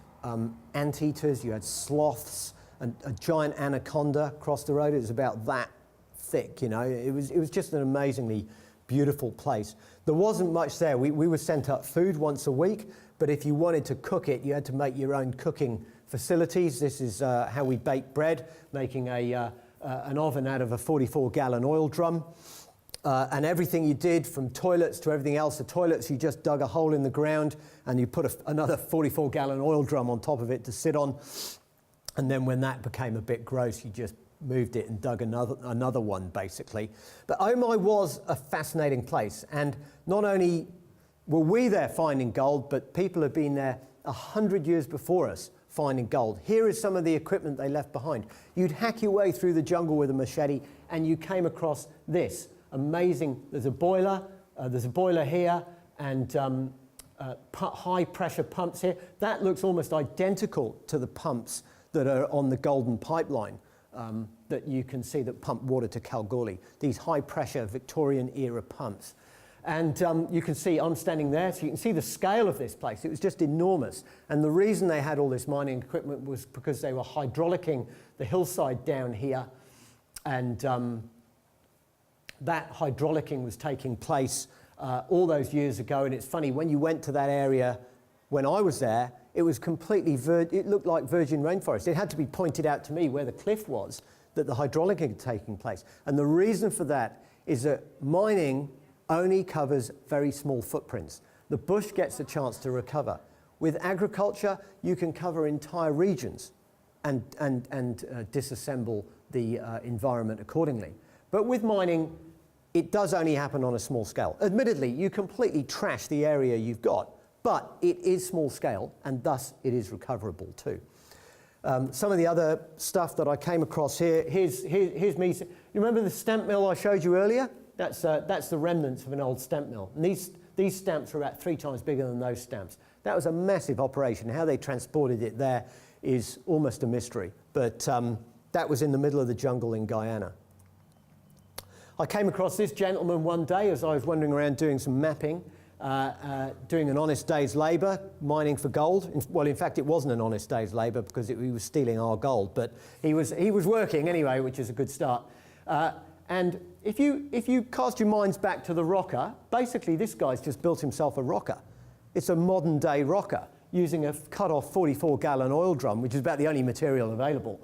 anteaters. You had sloths, and a giant anaconda across the road. It was about that thick, you know. It was just an amazingly beautiful place. There wasn't much there. We were sent up food once a week, but if you wanted to cook it, you had to make your own cooking facilities. This is how we bake bread, making an oven out of a 44-gallon oil drum. And everything you did, from toilets to everything else. The toilets, you just dug a hole in the ground and you put another 44-gallon oil drum on top of it to sit on. And then when that became a bit gross, you just moved it and dug another one, basically. But Omai was a fascinating place. And not only were we there finding gold, but people had been there 100 years before us finding gold. Here is some of the equipment they left behind. You'd hack your way through the jungle with a machete and you came across this. Amazing. There's a boiler here, and high pressure pumps here. That looks almost identical to the pumps that are on the Golden Pipeline that you can see that pump water to Kalgoorlie. These high pressure Victorian era pumps. And you can see, I'm standing there, so you can see the scale of this place. It was just enormous. And the reason they had all this mining equipment was because they were hydraulicking the hillside down here, and that hydraulicking was taking place all those years ago. And it's funny, when you went to that area when I was there, it was completely, it looked like virgin rainforest. It had to be pointed out to me where the cliff was that the hydraulicking had taken place. And the reason for that is that mining only covers very small footprints. The bush gets a chance to recover. With agriculture, you can cover entire regions and disassemble the environment accordingly. But with mining, it does only happen on a small scale. Admittedly, you completely trash the area you've got, but it is small scale, and thus it is recoverable too. Some of the other stuff that I came across here, here's me. You remember the stamp mill I showed you earlier? That's the remnants of an old stamp mill. And these stamps are about 3 times bigger than those stamps. That was a massive operation. How they transported it there is almost a mystery. But that was in the middle of the jungle in Guyana. I came across this gentleman one day as I was wandering around doing some mapping, doing an honest day's labour, mining for gold. Well, in fact, it wasn't an honest day's labour because he was stealing our gold, but he was working anyway, which is a good start. And if you cast your minds back to the rocker, basically this guy's just built himself a rocker. It's a modern day rocker using a cut-off 44-gallon oil drum, which is about the only material available.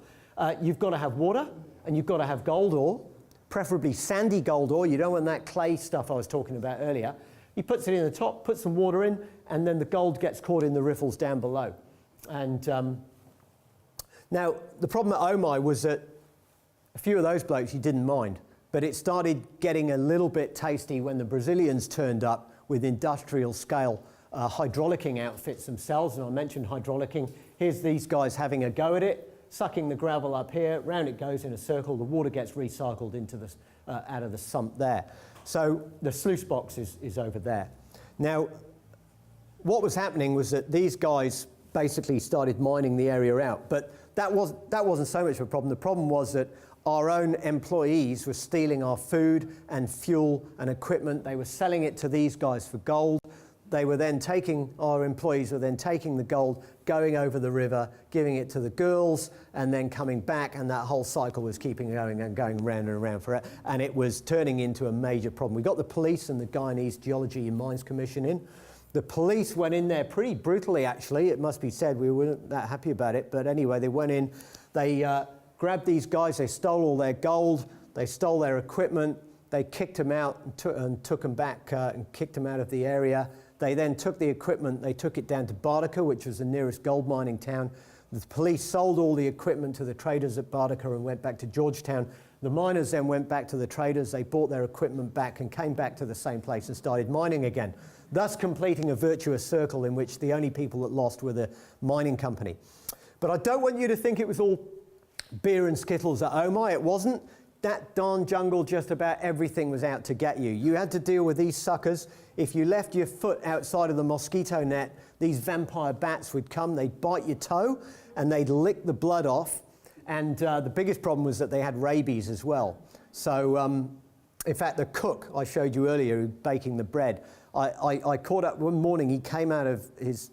You've got to have water, and you've got to have gold ore, preferably sandy gold ore. You don't want that clay stuff I was talking about earlier. He puts it in the top, puts some water in, and then the gold gets caught in the riffles down below. And now, the problem at Omai was that a few of those blokes you didn't mind, but it started getting a little bit tasty when the Brazilians turned up with industrial scale hydraulicking outfits themselves. And I mentioned hydraulicking. Here's these guys having a go at it, sucking the gravel up here, round it goes in a circle, the water gets recycled into the, out of the sump there. So the sluice box is over there. Now, what was happening was that these guys basically started mining the area out. But that wasn't so much of a problem. The problem was that our own employees were stealing our food and fuel and equipment. They were selling it to these guys for gold. Our employees were then taking the gold, going over the river, giving it to the girls, and then coming back, and that whole cycle was keeping going and going round and around for it, and it was turning into a major problem. We got the police and the Guyanese Geology and Mines Commission in. The police went in there pretty brutally, actually. It must be said, we weren't that happy about it, but anyway, they went in, they grabbed these guys, they stole all their gold, they stole their equipment, they kicked them out and took them back and kicked them out of the area. They then took the equipment, they took it down to Bardaca, which was the nearest gold mining town. The police sold all the equipment to the traders at Bardaca and went back to Georgetown. The miners then went back to the traders, they bought their equipment back and came back to the same place and started mining again, thus completing a virtuous circle in which the only people that lost were the mining company. But I don't want you to think it was all beer and skittles at Omai. It wasn't. That darn jungle, just about everything was out to get you. You had to deal with these suckers. If you left your foot outside of the mosquito net, these vampire bats would come, they'd bite your toe, and they'd lick the blood off. And the biggest problem was that they had rabies as well. So, in fact, the cook I showed you earlier, baking the bread, I caught up one morning, he came out of his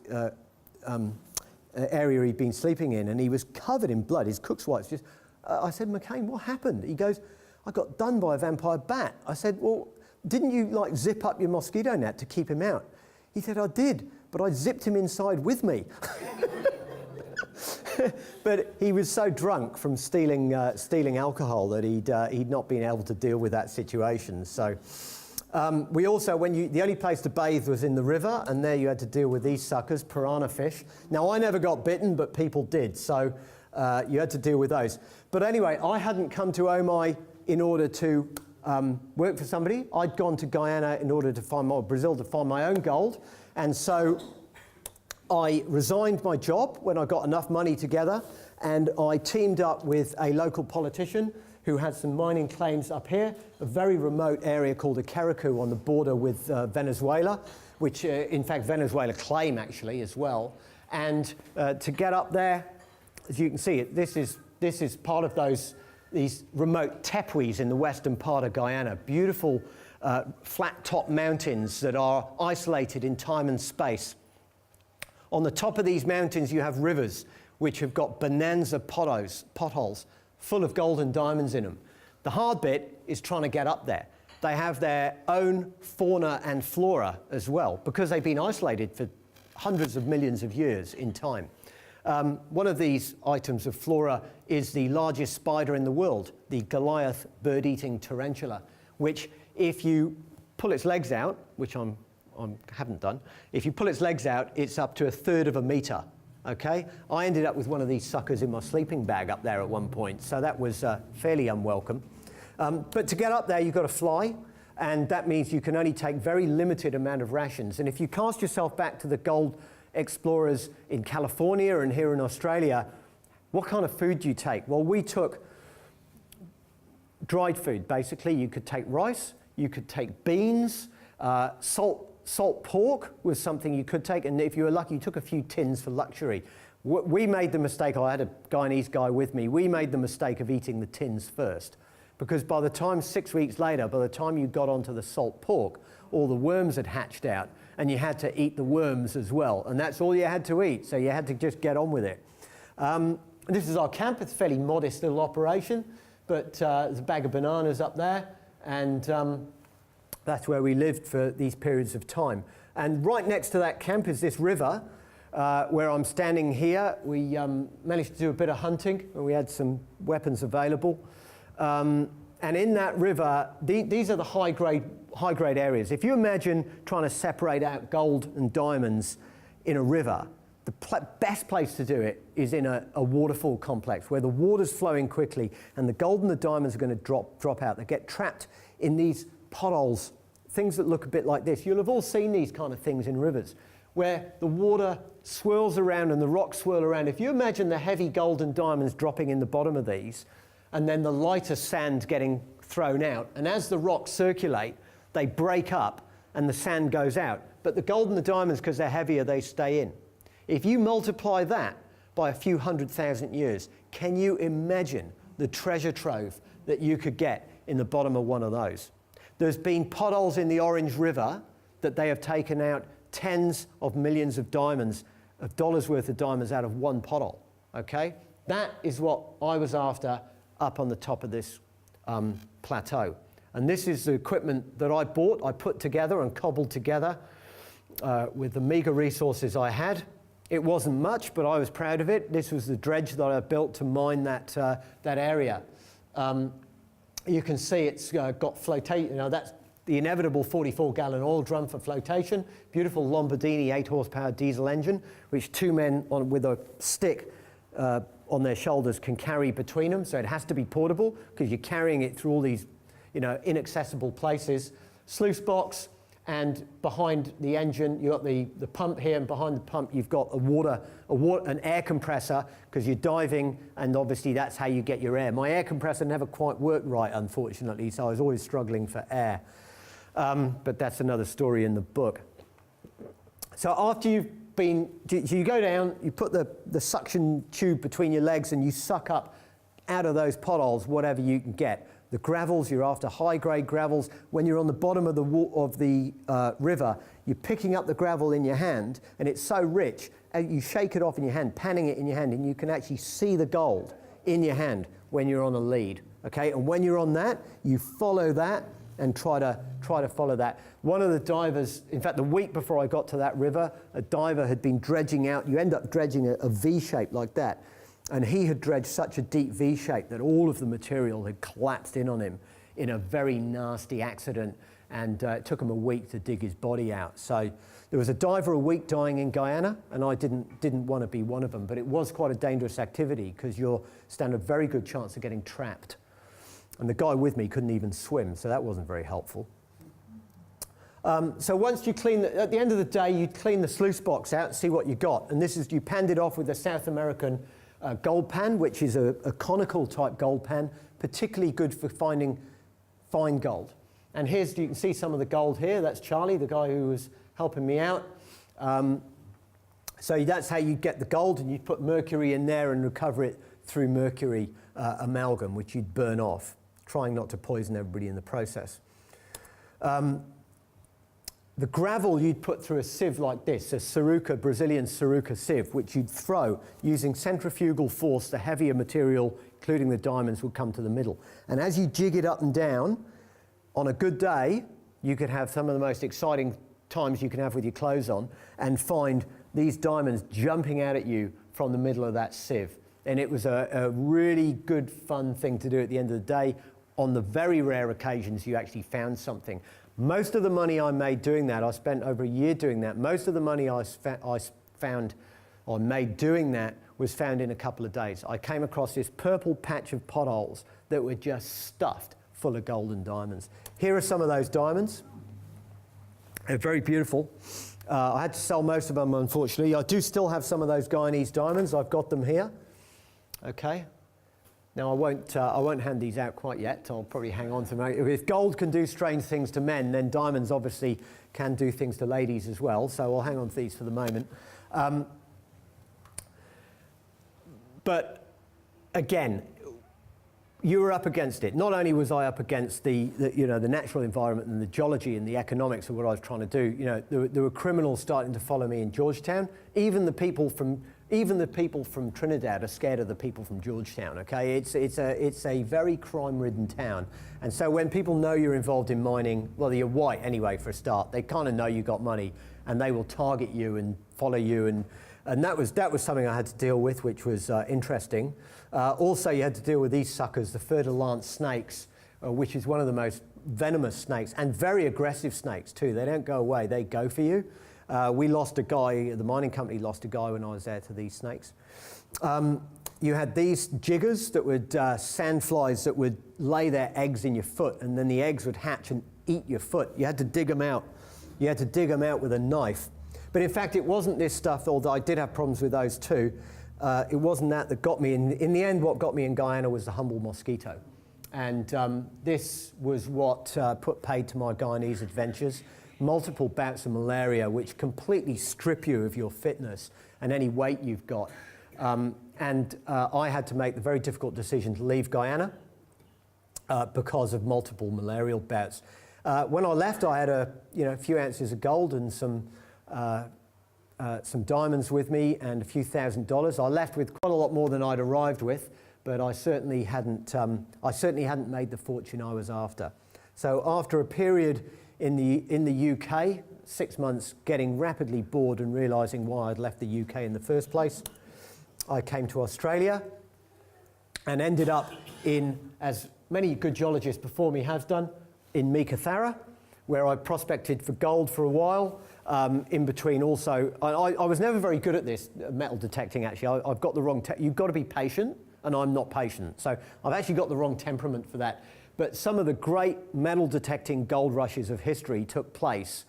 area he'd been sleeping in, and he was covered in blood. His cook's wife's just... I said, McCain, what happened? He goes, I got done by a vampire bat. I said, well, didn't you like zip up your mosquito net to keep him out? He said, I did, but I zipped him inside with me. But he was so drunk from stealing alcohol that he'd not been able to deal with that situation. So we also, the only place to bathe was in the river, and there you had to deal with these suckers, piranha fish. Now, I never got bitten, but people did, so you had to deal with those. But anyway, I hadn't come to Omai in order to work for somebody. I'd gone to Guyana in order to Brazil to find my own gold. And so I resigned my job when I got enough money together, and I teamed up with a local politician who had some mining claims up here, a very remote area called Akeriku on the border with Venezuela, which in fact Venezuela claim actually as well. And to get up there, as you can see, this is part of these remote tepuis in the western part of Guyana, beautiful flat-top mountains that are isolated in time and space. On the top of these mountains you have rivers which have got bonanza potholes full of gold and diamonds in them. The hard bit is trying to get up there. They have their own fauna and flora as well, because they've been isolated for hundreds of millions of years in time. One of these items of flora is the largest spider in the world, the Goliath bird-eating tarantula, which if you pull its legs out, which I haven't done, if you pull its legs out, it's up to 1/3 of a metre, okay? I ended up with one of these suckers in my sleeping bag up there at one point, so that was fairly unwelcome. But to get up there, you've got to fly, and that means you can only take very limited amount of rations. And if you cast yourself back to the gold explorers in California and here in Australia, what kind of food do you take? Well, we took dried food, basically. You could take rice, you could take beans, salt pork was something you could take, and if you were lucky, you took a few tins for luxury. We made the mistake, I had a Guyanese guy with me, we made the mistake of eating the tins first, because by the time 6 weeks later, by the time you got onto the salt pork, all the worms had hatched out, and you had to eat the worms as well, and that's all you had to eat, so you had to just get on with it. This is our camp. It's a fairly modest little operation, but there's a bag of bananas up there, and that's where we lived for these periods of time. And right next to that camp is this river, where I'm standing here. We managed to do a bit of hunting, and we had some weapons available. And in that river, these are the high-grade areas. If you imagine trying to separate out gold and diamonds in a river, the best place to do it is in a waterfall complex where the water's flowing quickly and the gold and the diamonds are going to drop out. They get trapped in these potholes, things that look a bit like this. You'll have all seen these kind of things in rivers where the water swirls around and the rocks swirl around. If you imagine the heavy gold and diamonds dropping in the bottom of these, and then the lighter sand getting thrown out. And as the rocks circulate, they break up and the sand goes out. But the gold and the diamonds, because they're heavier, they stay in. If you multiply that by a few 100,000 years, can you imagine the treasure trove that you could get in the bottom of one of those? There's been potholes in the Orange River that they have taken out tens of millions of dollars worth of diamonds out of one pothole, okay? That is what I was after up on the top of this plateau. And this is the equipment that I bought, I put together and cobbled together with the meager resources I had. It wasn't much, but I was proud of it. This was the dredge that I built to mine that area. You can see it's got flotation, you know, that's the inevitable 44-gallon oil drum for flotation. Beautiful Lombardini 8-horsepower diesel engine, which two men with a stick on their shoulders can carry between them. So it has to be portable because you're carrying it through all these, you know, inaccessible places. Sluice box, and behind the engine you've got the pump here, and behind the pump you've got an air compressor because you're diving, and obviously that's how you get your air. My air compressor never quite worked right, unfortunately, so I was always struggling for air. But that's another story in the book. So after you've been, so you go down, you put the suction tube between your legs and you suck up out of those potholes whatever you can get. The gravels, you're after high-grade gravels. When you're on the bottom of the river, you're picking up the gravel in your hand, and it's so rich, and you shake it off in your hand, panning it in your hand, and you can actually see the gold in your hand when you're on a lead, okay? And when you're on that, you follow that and try to follow that. One of the divers, in fact, the week before I got to that river, a diver had been dredging out. You end up dredging a V shape like that. And he had dredged such a deep V shape that all of the material had collapsed in on him in a very nasty accident, and it took him a week to dig his body out. So there was a diver a week dying in Guyana, and I didn't want to be one of them, but it was quite a dangerous activity because you stand a very good chance of getting trapped. And the guy with me couldn't even swim, so that wasn't very helpful. So once you clean, at the end of the day, you clean the sluice box out and see what you got. And this is, you panned it off with a South American gold pan, which is a conical type gold pan, particularly good for finding fine gold. And here's, you can see some of the gold here. That's Charlie, the guy who was helping me out. So that's how you get the gold, and you put mercury in there and recover it through mercury amalgam, which you'd burn off, trying not to poison everybody in the process. The gravel you'd put through a sieve like this, a Saruca, Brazilian Saruca sieve, which you'd throw using centrifugal force. The heavier material, including the diamonds, would come to the middle. And as you jig it up and down, on a good day, you could have some of the most exciting times you can have with your clothes on and find these diamonds jumping out at you from the middle of that sieve. And it was a really good, fun thing to do at the end of the day. On the very rare occasions you actually found something. Most of the money I made doing that, I spent over a year doing that, most of the money I found or made doing that was found in a couple of days. I came across this purple patch of potholes that were just stuffed full of gold and diamonds. Here are some of those diamonds. They're very beautiful. I had to sell most of them, unfortunately. I do still have some of those Guyanese diamonds. I've got them here. Okay. Now, I won't hand these out quite yet. I'll probably hang on to them. If gold can do strange things to men, then diamonds obviously can do things to ladies as well. So I'll hang on to these for the moment. But again, you were up against it. Not only was I up against the natural environment and the geology and the economics of what I was trying to do. You know, there were criminals starting to follow me in Georgetown. Even the people from Trinidad are scared of the people from Georgetown. Okay, it's a very crime-ridden town, and so when people know you're involved in mining, well, you're white anyway for a start. They kind of know you got money, and they will target you and follow you, and that was something I had to deal with, which was interesting. Also, you had to deal with these suckers, the fer-de-lance snakes, which is one of the most venomous snakes and very aggressive snakes too. They don't go away; they go for you. We lost a guy, the mining company lost a guy when I was there to these snakes. You had these jiggers that would, sandflies that would lay their eggs in your foot, and then the eggs would hatch and eat your foot. You had to dig them out. You had to dig them out with a knife. But in fact, it wasn't this stuff, although I did have problems with those too. It wasn't that got me. In the end, what got me in Guyana was the humble mosquito. And this was what put paid to my Guyanese adventures. Multiple bouts of malaria, which completely strip you of your fitness and any weight you've got. I had to make the very difficult decision to leave Guyana because of multiple malarial bouts. When I left, I had a few ounces of gold and some diamonds with me and a few $1,000s. I left with quite a lot more than I'd arrived with, but I certainly hadn't made the fortune I was after. So after a period in the UK, 6 months, getting rapidly bored and realising why I'd left the UK in the first place, I came to Australia and ended up in, as many good geologists before me have done, in Meekatharra, where I prospected for gold for a while. In between also, I was never very good at this, metal detecting actually. I've got the wrong, you've got to be patient, and I'm not patient. So I've actually got the wrong temperament for that. But some of the great metal detecting gold rushes of history took place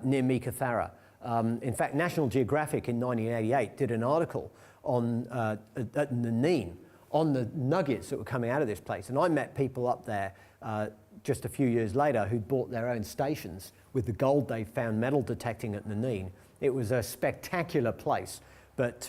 near Meekatharra. In fact, National Geographic in 1988 did an article on at Nene on the nuggets that were coming out of this place. And I met people up there just a few years later who'd bought their own stations with the gold they found metal detecting at Nene. It was a spectacular place, but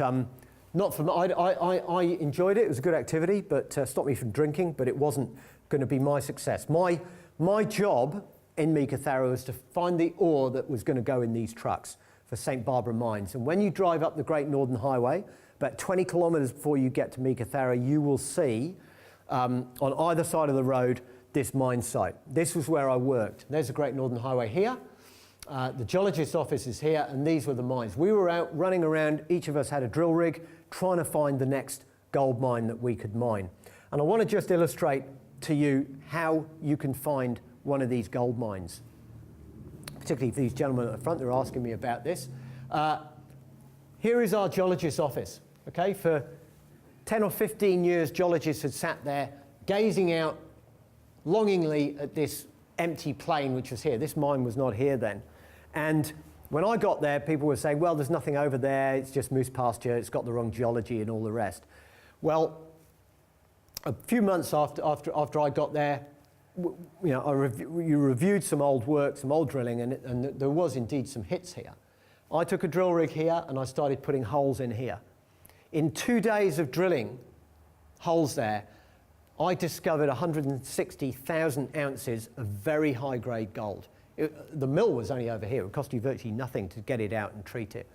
not for me. I enjoyed it. It was a good activity, but stopped me from drinking, but it wasn't going to be my success. My job in Meekatharra was to find the ore that was going to go in these trucks for St. Barbara Mines. And when you drive up the Great Northern Highway, about 20 kilometres before you get to Meekatharra, you will see on either side of the road this mine site. This was where I worked. There's the Great Northern Highway here. The geologist's office is here, and these were the mines. We were out running around. Each of us had a drill rig trying to find the next gold mine that we could mine. And I want to just illustrate to you how you can find one of these gold mines. Particularly for these gentlemen at the front, they're asking me about this. Here is our geologist's office. Okay, for 10 or 15 years, geologists had sat there gazing out longingly at this empty plain which was here. This mine was not here then. And when I got there, people were saying, well, there's nothing over there, it's just moose pasture, it's got the wrong geology and all the rest. Well, a few months after I got there, you reviewed some old work, some old drilling, and there was indeed some hits here. I took a drill rig here and I started putting holes in here. In 2 days of drilling holes there, I discovered 160,000 ounces of very high-grade gold. The mill was only over here. It would cost you virtually nothing to get it out and treat it.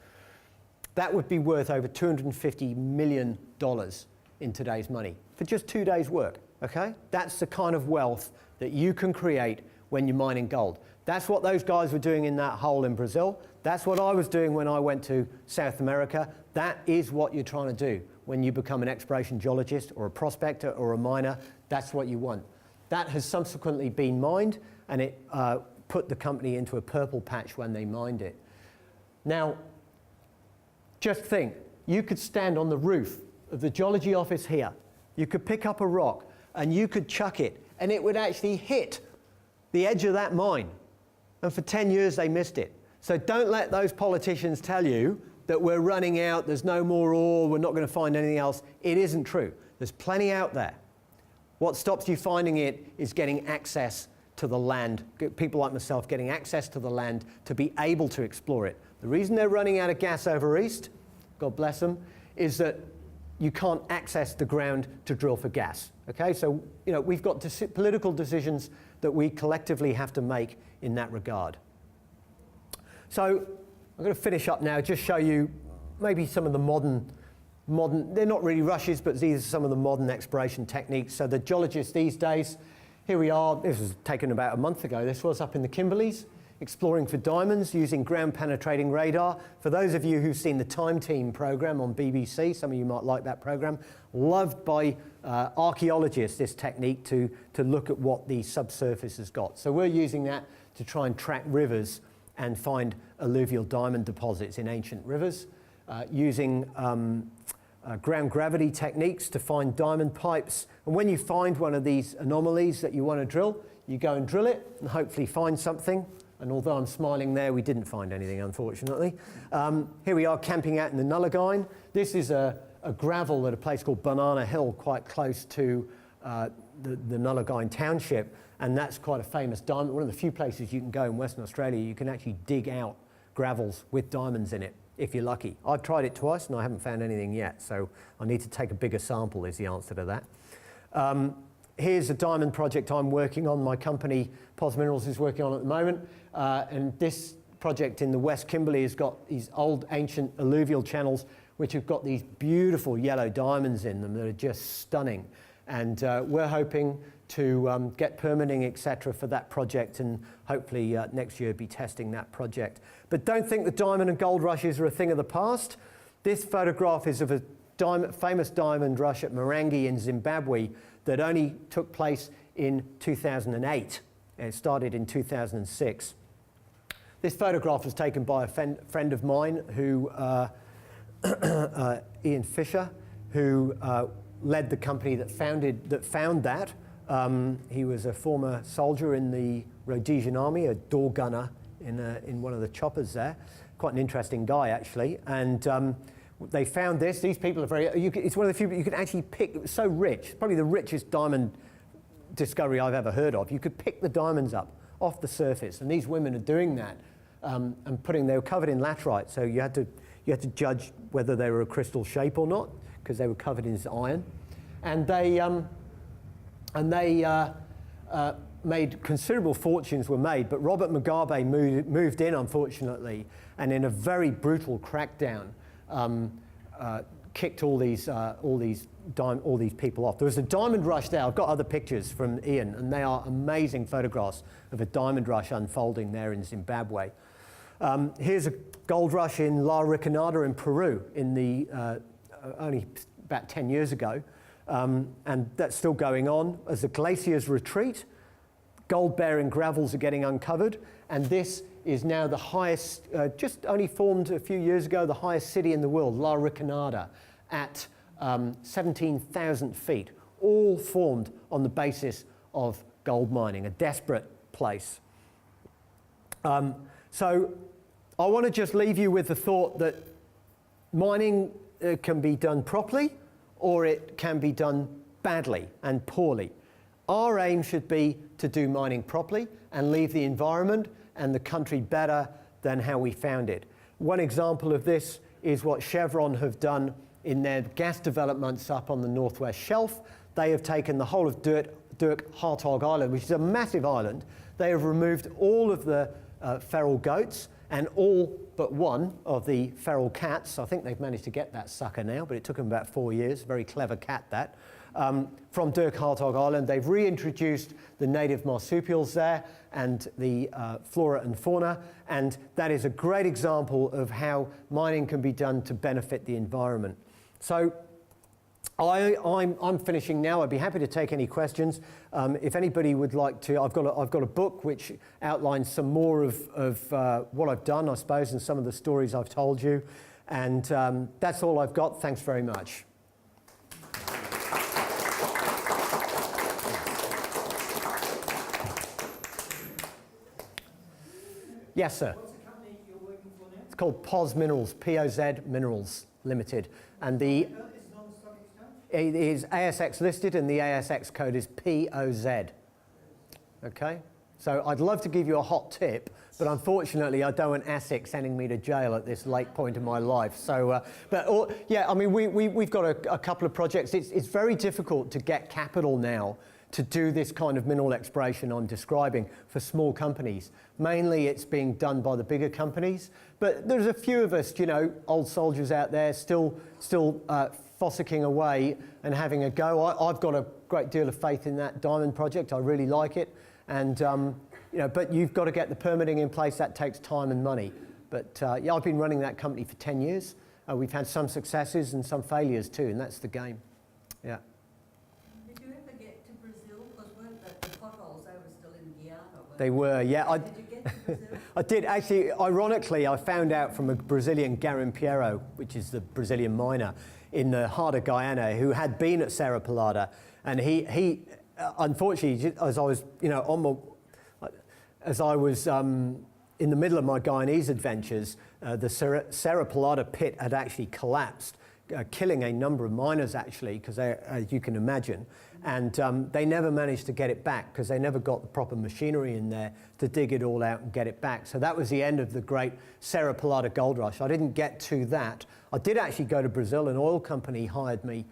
That would be worth over $250 million in today's money for just 2 days' work, okay? That's the kind of wealth that you can create when you're mining gold. That's what those guys were doing in that hole in Brazil. That's what I was doing when I went to South America. That is what you're trying to do when you become an exploration geologist or a prospector or a miner. That's what you want. That has subsequently been mined, and it put the company into a purple patch when they mined it. Now, just think, you could stand on the roof of the geology office here. You could pick up a rock and you could chuck it, and it would actually hit the edge of that mine. And for 10 years they missed it. So don't let those politicians tell you that we're running out, there's no more ore, we're not going to find anything else. It isn't true. There's plenty out there. What stops you finding it is getting access to the land, people like myself getting access to the land to be able to explore it. The reason they're running out of gas over east, God bless them, is that you can't access the ground to drill for gas. Okay, so we've got political decisions that we collectively have to make in that regard. So I'm going to finish up now, just show you maybe some of the modern, they're not really rushes, but these are some of the modern exploration techniques. So the geologists these days, here we are, this was taken about a month ago, this was up in the Kimberleys, exploring for diamonds using ground-penetrating radar. For those of you who've seen the Time Team program on BBC, some of you might like that program, loved by archaeologists, this technique to look at what the subsurface has got. So we're using that to try and track rivers and find alluvial diamond deposits in ancient rivers, using ground gravity techniques to find diamond pipes. And when you find one of these anomalies that you want to drill, you go and drill it and hopefully find something. And although I'm smiling there, we didn't find anything, unfortunately. Here we are camping out in the Nullagine. This is a gravel at a place called Banana Hill, quite close to the Nullagine township, and that's quite a famous diamond. One of the few places you can go in Western Australia, you can actually dig out gravels with diamonds in it, if you're lucky. I've tried it twice and I haven't found anything yet, so I need to take a bigger sample is the answer to that. Here's a diamond project I'm working on. My company, POS Minerals, is working on at the moment, and this project in the West Kimberley has got these old ancient alluvial channels which have got these beautiful yellow diamonds in them that are just stunning. And we're hoping to get permitting, etc., for that project, and hopefully next year be testing that project. But don't think the diamond and gold rushes are a thing of the past. This photograph is of a famous diamond rush at Marangi in Zimbabwe that only took place in 2008. It started in 2006. This photograph was taken by a friend of mine who, Ian Fisher, who led the company that found that. He was a former soldier in the Rhodesian army, a door gunner in one of the choppers there. Quite an interesting guy, actually. And they found this. These people are very, it's one of the few you can actually pick. It was so rich, probably the richest diamond discovery I've ever heard of. You could pick the diamonds up off the surface, and these women are doing that and they were covered in laterite, so you had to judge whether they were a crystal shape or not, because they were covered in iron. And they made considerable fortunes were made, but Robert Mugabe moved in, unfortunately, and in a very brutal crackdown, kicked all these people off. There was a diamond rush there. I've got other pictures from Ian, and they are amazing photographs of a diamond rush unfolding there in Zimbabwe. Here's a gold rush in La Ricanada in Peru in the only about 10 years ago, and that's still going on. As the glaciers retreat, gold-bearing gravels are getting uncovered, and this is now the highest, just only formed a few years ago, the highest city in the world, La Ricanada, at 17,000 feet, all formed on the basis of gold mining, a desperate place. So I want to just leave you with the thought that mining can be done properly, or it can be done badly and poorly. Our aim should be to do mining properly and leave the environment and the country better than how we found it. One example of this is what Chevron have done in their gas developments up on the Northwest Shelf. They have taken the whole of Dirk Hartog Island, which is a massive island. They have removed all of the feral goats and all but one of the feral cats. I think they've managed to get that sucker now, but it took them about 4 years. Very clever cat, that. From Dirk Hartog Island, they've reintroduced the native marsupials there and the flora and fauna, and that is a great example of how mining can be done to benefit the environment. So I'm finishing now. I'd be happy to take any questions. If anybody would like to, I've got a book which outlines some more of what I've done, I suppose, and some of the stories I've told you. And that's all I've got. Thanks very much. Yes, sir. What's the company you're working for now? It's called POS Minerals, POZ Minerals Limited. And the It's on the stock exchange? it is ASX listed, and the ASX code is POZ. Okay? So I'd love to give you a hot tip, but unfortunately I don't want ASIC sending me to jail at this late point in my life. So, yeah, I mean, we've got a couple of projects. It's very difficult to get capital now to do this kind of mineral exploration I'm describing for small companies. Mainly it's being done by the bigger companies, but there's a few of us, you know, old soldiers out there still fossicking away and having a go. I've got a great deal of faith in that diamond project. I really like it. And, you know, but you've got to get the permitting in place. That takes time and money. But yeah, I've been running that company for 10 years. We've had some successes and some failures too, and that's the game. Yeah. Did you ever get to Brazil? Because weren't the potholes, they were still in Guyana? They were, yeah. Did you get to Brazil? I did. Actually, ironically, I found out from a Brazilian garimpeiro, which is the Brazilian miner in the heart of Guyana, who had been at Serra Pelada. And he unfortunately, as I was, you know, as I was in the middle of my Guyanese adventures, the Serra Pelada pit had actually collapsed killing a number of miners actually, because as you can imagine, and they never managed to get it back because they never got the proper machinery in there to dig it all out and get it back. So that was the end of the great Serra Pelada gold rush. I didn't get to that. I did actually go to Brazil. An oil company hired me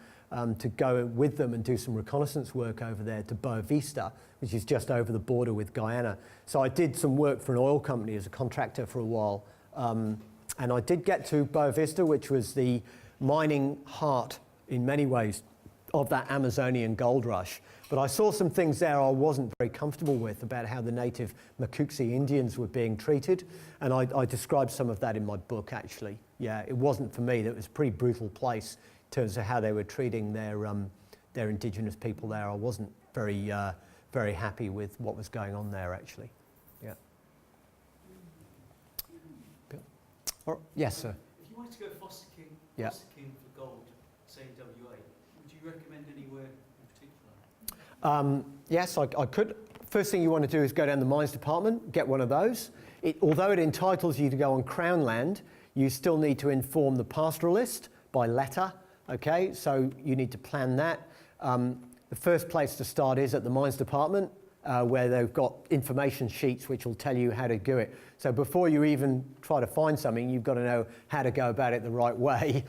to go with them and do some reconnaissance work over there to Boa Vista, which is just over the border with Guyana. So I did some work for an oil company as a contractor for a while. And I did get to Boa Vista, which was the mining heart in many ways of that Amazonian gold rush. But I saw some things there I wasn't very comfortable with about how the native Makuxi Indians were being treated. And I described some of that in my book, actually. Yeah, it wasn't for me. That was a pretty brutal place in terms of how they were treating their indigenous people there. I wasn't very, very happy with what was going on there, actually. Yeah. Bill? Yes, sir. If you wanted to go fossicking for gold, say in WA, would you recommend anywhere in particular? Yes, I could. First thing you want to do is go down the mines department, get one of those. Although it entitles you to go on Crown land, you still need to inform the pastoralist by letter, okay? So you need to plan that. The first place to start is at the mines department, where they've got information sheets which will tell you how to do it. So before you even try to find something, you've got to know how to go about it the right way.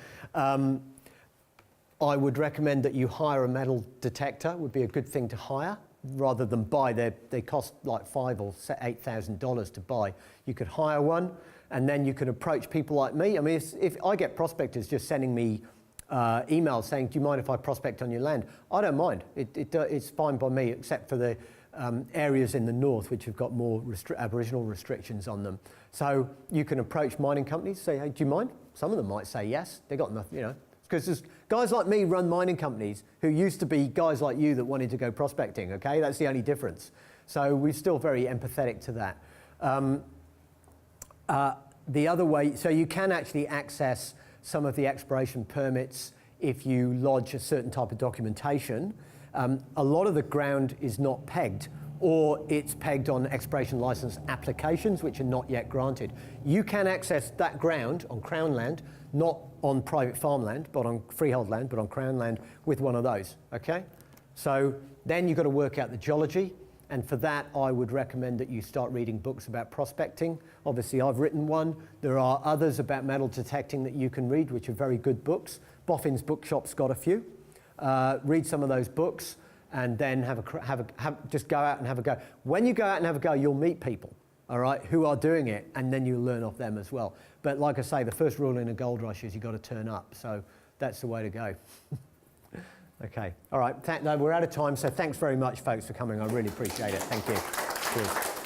I would recommend that you hire a metal detector. Would be a good thing to hire rather than buy. They cost like $5,000 or $8,000 to buy. You could hire one, and then you can approach people like me. I mean, if I get prospectors just sending me emails saying, do you mind if I prospect on your land? I don't mind. It's fine by me, except for the areas in the north which have got more Aboriginal restrictions on them. So you can approach mining companies, say, hey, do you mind? Some of them might say yes. They got nothing, you know. Because there's guys like me run mining companies who used to be guys like you that wanted to go prospecting, okay? That's the only difference. So we're still very empathetic to that. The other way, so you can actually access some of the exploration permits if you lodge a certain type of documentation. A lot of the ground is not pegged, or it's pegged on exploration license applications which are not yet granted. You can access that ground on Crown land, not on private farmland, but on freehold land, but on Crown land with one of those, okay? So then you've got to work out the geology, and for that I would recommend that you start reading books about prospecting. Obviously I've written one. There are others about metal detecting that you can read, which are very good books. Boffin's Bookshop's got a few. Read some of those books, and then just go out and have a go. When you go out and have a go, you'll meet people, all right, who are doing it, and then you'll learn off them as well. But like I say, the first rule in a gold rush is you've got to turn up. So that's the way to go. Okay, all right, no, we're out of time, so thanks very much, folks, for coming. I really appreciate it. Thank you. Cheers.